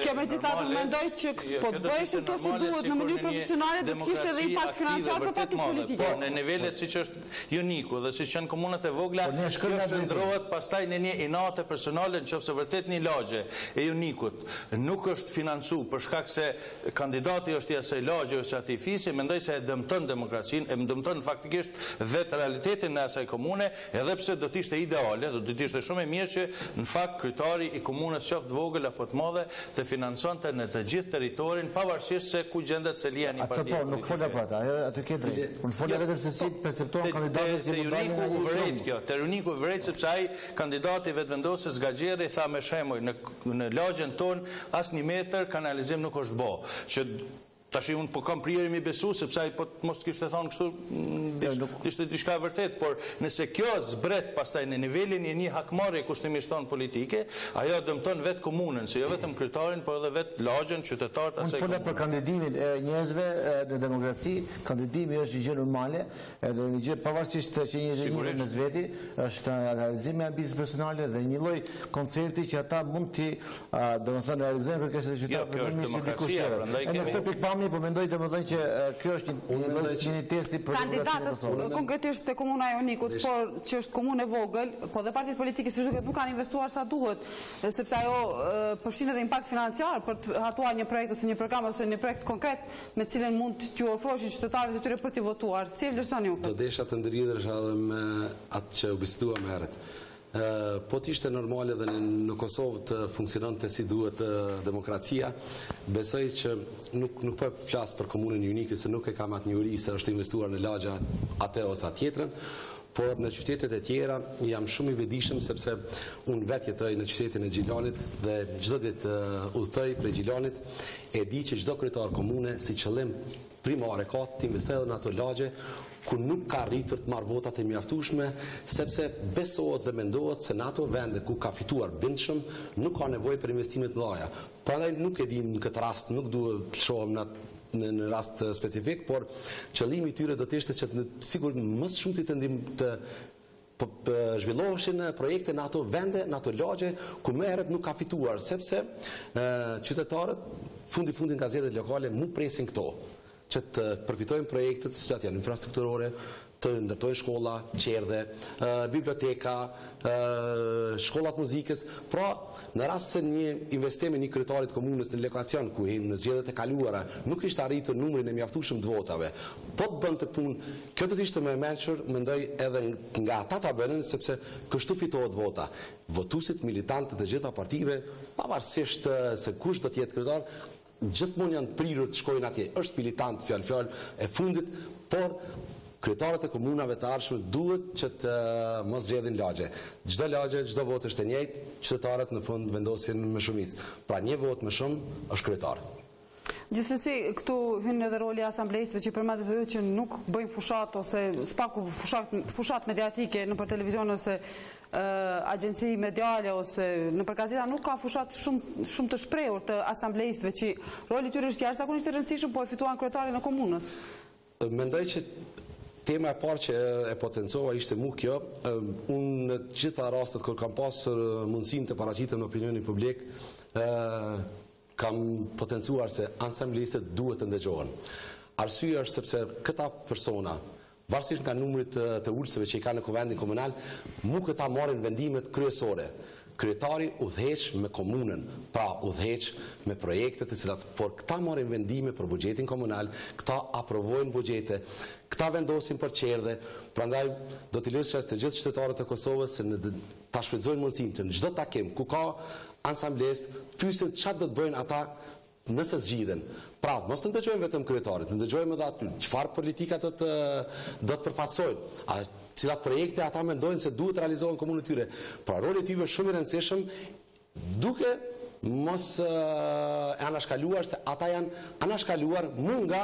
kjo megjithatë mendoj që po të bëhesh këto si duhet në mënyrë profesionale do të kishte edhe impakt financiar për partit politike.
Po në nivelet siç është Joniku dhe siç janë komunat e vogla, kjo shndrohet pastaj në një inate personale nëse nëse vërtet një lagje e Unikut nuk është financu për shkak se kandidati është i asaj lagje ose atij fisi, mendoj se e dëmton demokracinë, e dëmton faktikisht vetë realitetin e asaj komune, edhe pse do të ishte ideale, do të ishte shumë e mirë që në fakt kryetari i komunës qoftë vogël apo të madhe të financonte në të gjithë territorin pavarësisht se ku gjendet celia një parti.
Atë po, nuk folja për ata, aty ke drejt. Unë folja vetëm se si perceptohen kandidatët që do dalin nga një
vërejt. Te Uniku vërejt sepse ai kandidati vetëvendosës Zgjedhore tha me shembull në lagjen tonë as 1 metër kanalizim nuk është bë. Që tash unë po kam prirje mi besu sepse ai po mos kishte thonë kështu ishte diçka e vërtet, por nëse kjo zbret pastaj në nivelin e një hakmarrje kushtimisht ton politike, ajo dëmton vetë komunën, se jo vetëm kryetarin, por edhe vetë lagjen, qytetarët asaj komune.
Unë fola për kandidimin e njerëzve në demokraci, kandidimi është një gjë normale, edhe një gjë pavarësisht që njerëzit njërin mes veti, është realizimi i ambicies personale dhe një lloj koncepti që ata mund të domethënë realizojnë për kështu qytetarët. Po mendoj domethënë që kjo është një test i
kandidatët konkretisht te komuna e Unikut, por që është komunë e vogël, po dhe partitë politike si duket nuk kanë investuar sa duhet, sepse ajo përfshin edhe impakt financiar për të hartuar një projekt ose një program ose një projekt konkret me cilën mund t'ju ofroshin qytetarëve të tyre për t'i votuar. Si e vlerësoni ju?
Do desha të ndërhidhesh edhe me atë që u biseduam herët. Po t'ishte normale dhe në Kosovë të funksionante si duhet demokracia, besoj që nuk po flas për komunën e Unikës, se nuk e kam atë njohuri se është investuar në lagja atë ose atë tjetrën, por në qytetet e tjera jam shumë i vetëdijshëm sepse unë vetë jetoj në qytetin e Gjilanit dhe çdo ditë udhtoj prej Gjilanit, e di që çdo kryetar komune si qëllim primare ka të investojë në ato lagje ku nuk ka rritur të marrë votat e mjaftueshme, sepse besohet dhe mendohet se në ato vende ku ka fituar bindshëm nuk ka nevojë për investime të mëdha. Prandaj nuk e di në këtë rast, nuk duhet të shohim në rast specifik, por qëllimi i tyre do të ishte që sigur më shumë të zhvilloheshin projekte në ato vende, në ato lagje ku më herët nuk ka fituar, sepse qytetarët fundi gazetet lokale mu presin këto që të përfitojnë projektet që janë infrastrukturore, të ndërtojnë shkolla, qerdhe, biblioteka, shkollat muzikës. Pra, në rast se një investim i një kryetarit komunës në lokacion ku në zgjedhjet e kaluara nuk ishte arritur numrin e mjaftueshëm të votave, po të bënte punë, kjo do të ishte më e mençur, mendoj edhe nga ata ta bënin, sepse kështu fitohet vota. Votuesit militantë të gjitha partive, pavarësisht se kush do të jetë kryetar, gjithmonë janë prirur të shkojnë atje. Është militant fjalë e fundit, por kryetarët e komunave të ardhshme duhet që të mos zgjedhin lagje. Çdo lagje, çdo votë është e njëjtë, qytetarët në fund vendosin me shumicë. Pra një votë më shumë është kryetar.
Gjithsesi, këtu hyn edhe roli i asamblesëve që përmendet edhe që nuk bëjnë fushat ose spaku fushat mediatike nëpër televizion ose agjenci mediale ose nëpër gazeta, nuk ka fushat shumë të shprehur të asamblesëve që roli i tyre është jashtëzakonisht i rëndësishëm, po e fituan kryetarin e komunës.
Mendoj që tema e parë që e potencova ishte mu kjo. Unë në gjitha rastet kur kam pasur mundësinë të paraqitem në opinionin publik, kam potencuar se asamblesët duhet të ndëgjohen. Arsyeja është sepse këta persona, varësisht nga numrit të ulësve që i ka në kuvendin komunal, mu këta marrin vendimet kryesore. Kryetari udhëheq me komunën, pra udhëheq me projektet e cilat, por këta marrin vendime për buxhetin komunal, këta aprovojnë buxhete, këta vendosin për qerdhe. Prandaj do t'i lëshë të gjithë qytetarët e Kosovës se ta shfrytëzojnë mundësinë që në çdo takim ku ka asamblesë, pyesin çfarë do të bëjnë ata nëse zgjidhen. Pra, mos të ndëgjojmë vetëm kryetarit, të ndëgjojmë edhe aty çfarë politika do të përfaqësojnë. Cilat projekte ata mendojnë se duhet realizohen në komunën e tyre. Pra, roli i tyre është shumë i rëndësishëm, duke mos e anashkaluar se ata janë anashkaluar më nga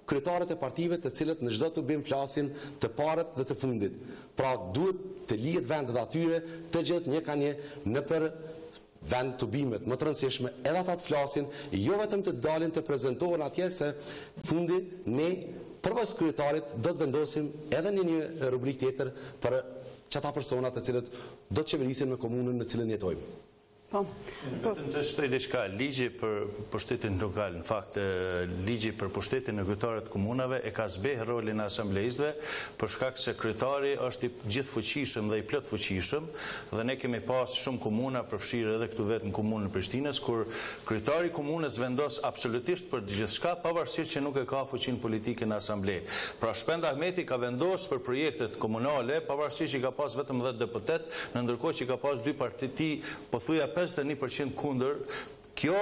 kryetarët e partive të cilët në çdo tubim flasin të parët dhe të fundit. Pra, duhet të lihet vendet atyre të gjithë një ka një nëpër vend tubimet më të rëndësishme, edhe ata të flasin, jo vetëm të dalin të prezantohen atje se fundi ne përveç kryetarit do të vendosim edhe një rubrikë tjetër për çata persona të cilët do të qeverisin me komunën në cilën jetojmë.
Vetëm të shtoj diçka, ligji për pushtetin lokal, në fakt, ligji për pushtetin e kryetarëve të komunave e ka zbeh rolin e asamblejistëve, për shkak se kryetari është i gjithfuqishëm dhe i plot fuqishëm, dhe ne kemi pas shumë komuna përfshirë edhe këtu vetë në komunën e Prishtinës, kur kryetari i komunës vendos absolutisht për gjithçka, pavarësisht që nuk e ka fuqinë politike në asamble. Pra Shpend Ahmeti ka vendosur për projektet komunale, pavarësisht që ka pas vetëm 10 deputet, në ndërkohë që ka pas 2 parti, pothuajse 51% kundër. Kjo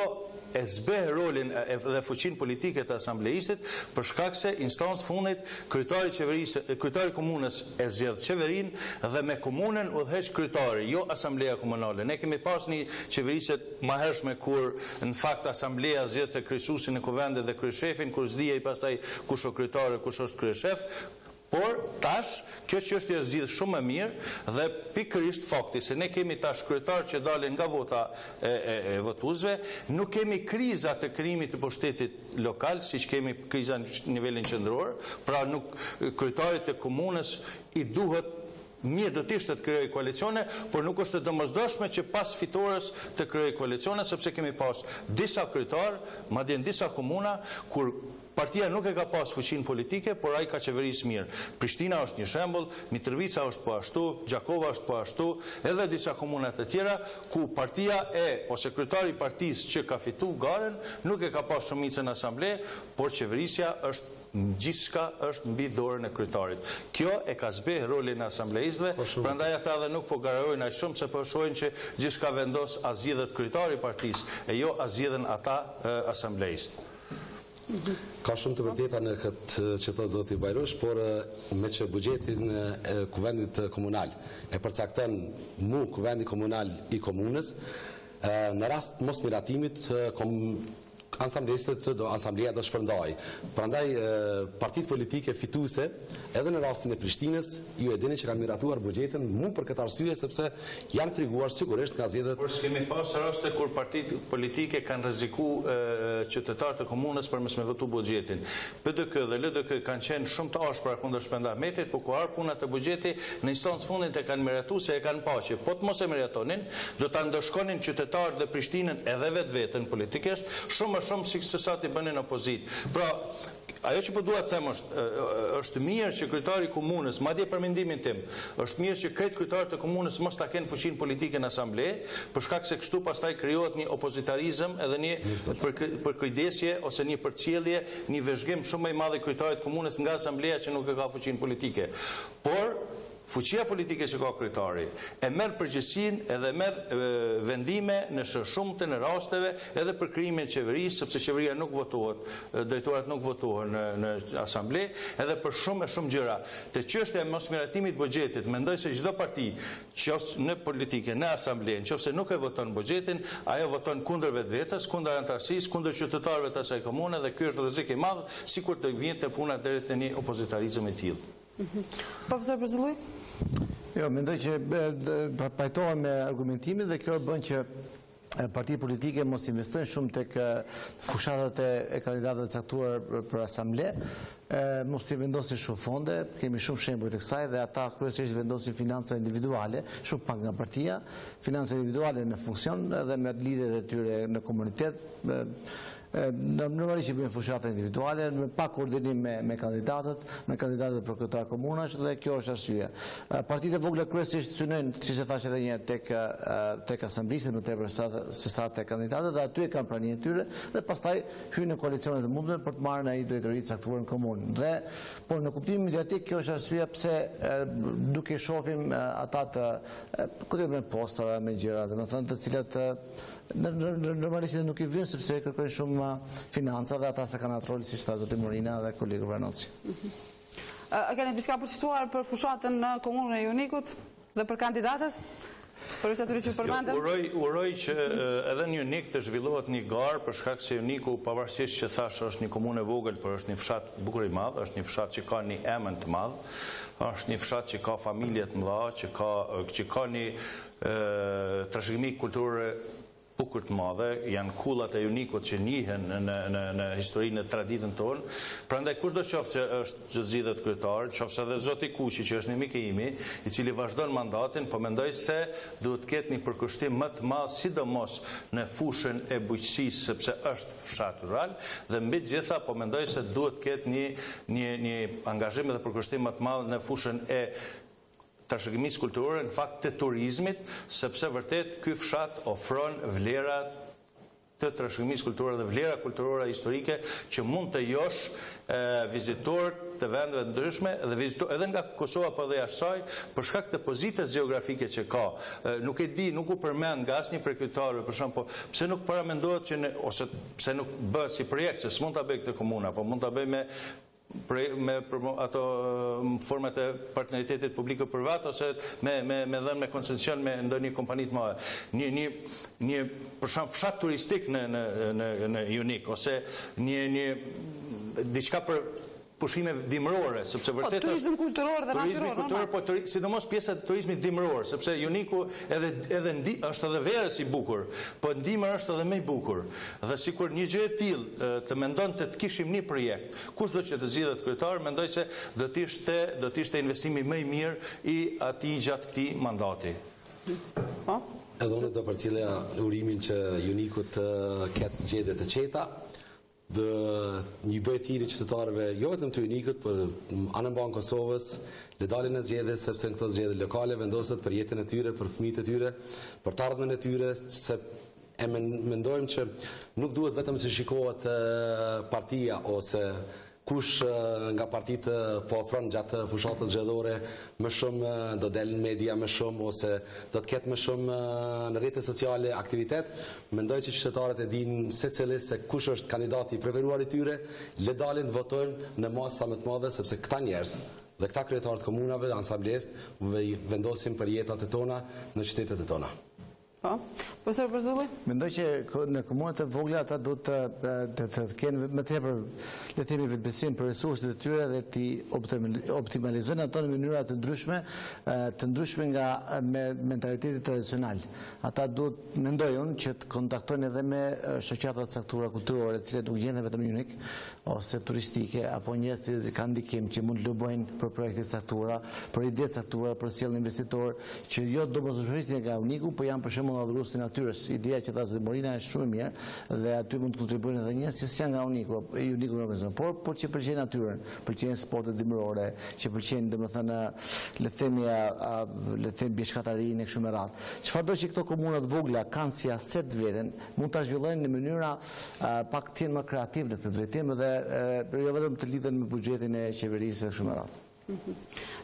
e zbeh rolin dhe fuqinë politike të asamblejistit, për shkak se instancë fundit kryetari komunës e zgjedh qeverinë dhe me komunën udhëheq kryetari, jo asambleja komunale. Ne kemi pas një qeverisje më hershme kur në fakt asambleja zgjedh të kryesuesin e kuvendit dhe kryeshefin, kur zgjidhej pastaj kush është kryetari, kush është kryeshef. Por tash kjo çështje është zgjidhur shumë më mirë dhe pikërisht fakti se ne kemi tash kryetar që dalin nga vota e votuesve, nuk kemi kriza të krijimit të pushtetit lokal, siç kemi kriza në nivelin qendror, pra nuk kryetarit të komunës i duhet mirë do të ishte të krijojë koalicione, por nuk është e domosdoshme që pas fitores të krijojë koalicione, sepse kemi pas disa kryetar, madje në disa komuna kur partia nuk e ka pas fuqinë politike, por ai ka qeverisë mirë. Prishtina është një shembull, Mitrovica është po ashtu, Gjakova është po ashtu, edhe disa komuna të tjera ku partia ose kryetari i partisë që ka fituar garen nuk e ka pas shumicën në asamble, por qeverisja është gjithçka është mbi dorën e kryetarit. Kjo e ka zbeh rolin e asamblejistëve, prandaj ata edhe nuk po garojnë aq shumë se po shohin që gjithçka vendos a zgjidhet kryetari i partisë e jo a zgjidhen ata asamblejistë.
Ka shumë të vërteta në këtë që thot zoti Bajrosh, por me që buxhetin e kuvendit komunal e përcakton kuvendi komunal i komunës, në rast mos miratimit asambleja do shpërndaj. Prandaj partitë politike fituese edhe në rastin e Prishtinës, ju e dini që kanë miratuar buxhetin mund për këtë arsye sepse janë friguar sigurisht nga zgjedhjet.
Por s'kemi pas raste kur partitë politike kanë rrezikuar qytetarët e komunës përmes me votu buxhetin. PDK dhe LDK kanë qenë shumë të ashpra kundër Shpend Ahmetit, por kur puna të buxheti në instancë fundit e kanë miratuar se e kanë paqe. Po të mos e miratonin, do ta ndoshkonin qytetarët dhe Prishtinën edhe vetveten politikisht shumë si se sa t'i bënin opozit. Pra, ajo që po dua të them është mirë që kryetari i komunës, madje për mendimin tim, është mirë që krejt kryetarët e komunës mos ta kenë fuqinë politike në asamble, për shkak se kështu pastaj krijohet një opozitarizëm edhe një përkujdesje ose një përcjellje, një vëzhgim shumë më i madh i kryetarit të komunës nga asambleja që nuk e ka fuqinë politike. Por fuqia politike që ka kryetari e merr përgjegjësinë edhe merr vendime në shumtën e rasteve edhe për krijimin e qeverisë, sepse qeveria nuk votohet, drejtorat nuk votohen në asamble, edhe për shumë gjëra. Te çështja e mosmiratimit të buxhetit, mendoj se çdo parti, qoftë në politike, në asamble, nëse nuk e voton buxhetin, ajo voton kundër vetvetes, kundër antarësisë, kundër qytetarëve të asaj komune dhe ky është rrezik i madh, sikur të vjen puna deri te një opozitarizëm i tillë.
Profesor Brzulluj?
Jo, mendoj që pajtohem me argumentimin dhe kjo bën që partitë politike mos investojnë shumë tek fushatat e kandidatëve të caktuar për asamble, mos t'i vendosin shumë fonde, kemi shumë shembuj të kësaj dhe ata kryesisht vendosin financa individuale, shumë pak nga partia, financa individuale në funksion dhe me lidhjet e tyre në komunitet, normalisht që bëjnë fushata individuale, me pak koordinim me kandidatët për kryetar komunash dhe kjo është arsye. Partitë e vogla kryesisht synojnë, siç e thash edhe një herë, tek asamblisë më tepër se sa tek kandidatët dhe aty e kanë praninë e tyre dhe pastaj hyjnë në koalicione të mundshme për të marrë ai drejtorinë caktuar në komunë. Dhe por në kuptimin mediatik kjo është arsye pse duke shohim ata të me postera me gjëra, domethënë të cilat normalisht nuk i vjen sepse kërkojnë shumë financa dhe ata se kanë atë rol siç tha zoti Morina dhe kolegu Vranoci.
A keni diçka për të shtuar për fushatën në komunën e Junikut dhe për kandidatët? Përveç atyre që përmendëm?
Uroj që edhe në Junik të zhvillohet një garë për shkak se Juniku pavarësisht që thash është një komunë e vogël, por është një fshat bukur i madh, është një fshat që ka një emën të madh, është një fshat që ka familje të mëdha, që ka një trashëgimi kulturore bukur të madhe, janë kullat e unikut që njihen në historinë e traditën tonë. Prandaj kushdo qoftë që është që zgjidhet kryetar, qoftë edhe zoti Kuqi që është një mik i imi, i cili vazhdon mandatin, po mendoj se duhet të ketë një përkushtim më të madh, sidomos në fushën e bujqësisë, sepse është fshat rural, dhe mbi të gjitha po mendoj se duhet të ketë një angazhim dhe përkushtim më të madh në fushën e trashëgimisë kulturore, në fakt të turizmit, sepse vërtet ky fshat ofron vlera të trashëgimisë kulturore dhe vlera kulturore historike që mund të josh vizitorët të vendeve të ndryshme dhe vizitorë edhe nga Kosova po dhe jashtë saj, për shkak të pozitës gjeografike që ka. Nuk e di, nuk u përmend nga asnjë prej kryetarëve, për shembull, po pse nuk paramendohet që ose pse nuk bëhet si projekt, se s'mund ta bëj këtë komuna, po mund ta bëj me ato format e partneritetit publiko-privat ose me dhënë me koncesion me ndonjë kompani të madhe. Një për shembull fshat turistik në Unik ose një diçka për pushime dimrore, sepse vërtet
turizëm kulturor dhe natyror,
po sidomos pjesa e turizmit dimror, sepse Uniku edhe është edhe verës i bukur, po ndimër është edhe më i bukur. Dhe sikur një gjë e tillë të mendonte të kishim një projekt, kushdo që të zgjidhet kryetar, mendoj se do të ishte investimi më i mirë i atij gjatë këtij mandati.
Po.
Edhe unë do përcjellja urimin që Uniku të ketë zgjedhje të qeta. Dhe një bëjt tiri qytetarëve, jo vetëm të Unikut, për anën banë Kosovës, le dalin në zgjedhje, sepse në këto zgjedhje lokale vendoset për jetën e tyre, për fëmijët e tyre, për të ardhmen e tyre, se mendojmë që nuk duhet vetëm se shikohet partia ose kush nga partitë po ofron gjatë fushatës zgjedhore më shumë do del në media më shumë ose do të ketë më shumë në rrjetet sociale aktivitet. Mendoj që qytetarët e dinë secili se kush është kandidati i preferuar i tyre, le dalin të votojnë në masa më të madhe, sepse këta njerëz dhe këta kryetarët komunave, ansamblesët, vendosin për jetat e tona në qytetet e tona.
Po, profesor Berzulli?
Mendoj që në komunat e vogla ata do të kenë më tepër le të themi vetbesim për resurset e tyre dhe të optimalizojnë ato në mënyra të ndryshme nga mentaliteti tradicional. Ata duhet, mendoj unë, që të kontaktojnë edhe me shoqata të caktuara kulturore, të cilat nuk gjenden vetëm unik ose turistike, apo njerëz që kanë ndikim që mund të lobojnë për projekte të caktuara, për ide të caktuara, për sjellje investitor që jo domosdoshmërisht nga Uniku, po janë për shembull nga dhurus të natyrës. Ideja që ta Morina është shumë mirë dhe aty mund të kontribuojnë edhe njerëz që janë nga Uniku por që pëlqejnë natyrën, pëlqejnë sportet dimrore, që pëlqejnë domethënë le të themi bishkatarinë e kështu me radhë. Çfarëdo që këto komuna të vogla kanë si aset veten, mund ta zhvillojnë në mënyra pak të më kreative në këtë drejtim dhe jo vetëm të lidhen me buxhetin e qeverisë e kështu me radhë.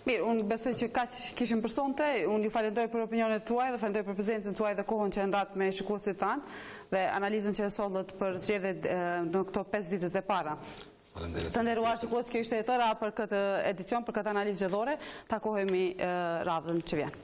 Mirë, unë besoj që kaq kishim për sonte, unë ju falenderoj për opinionet tuaj dhe falenderoj për prezencën tuaj dhe kohën që e ndat me shikuesit tanë dhe analizën që e sollët për zgjedhjet në këto 5 ditët e para. Të nderuar shikues, kjo ishte e tëra për këtë edicion, për këtë analizë zgjedhore. Takohemi radhën që vjen.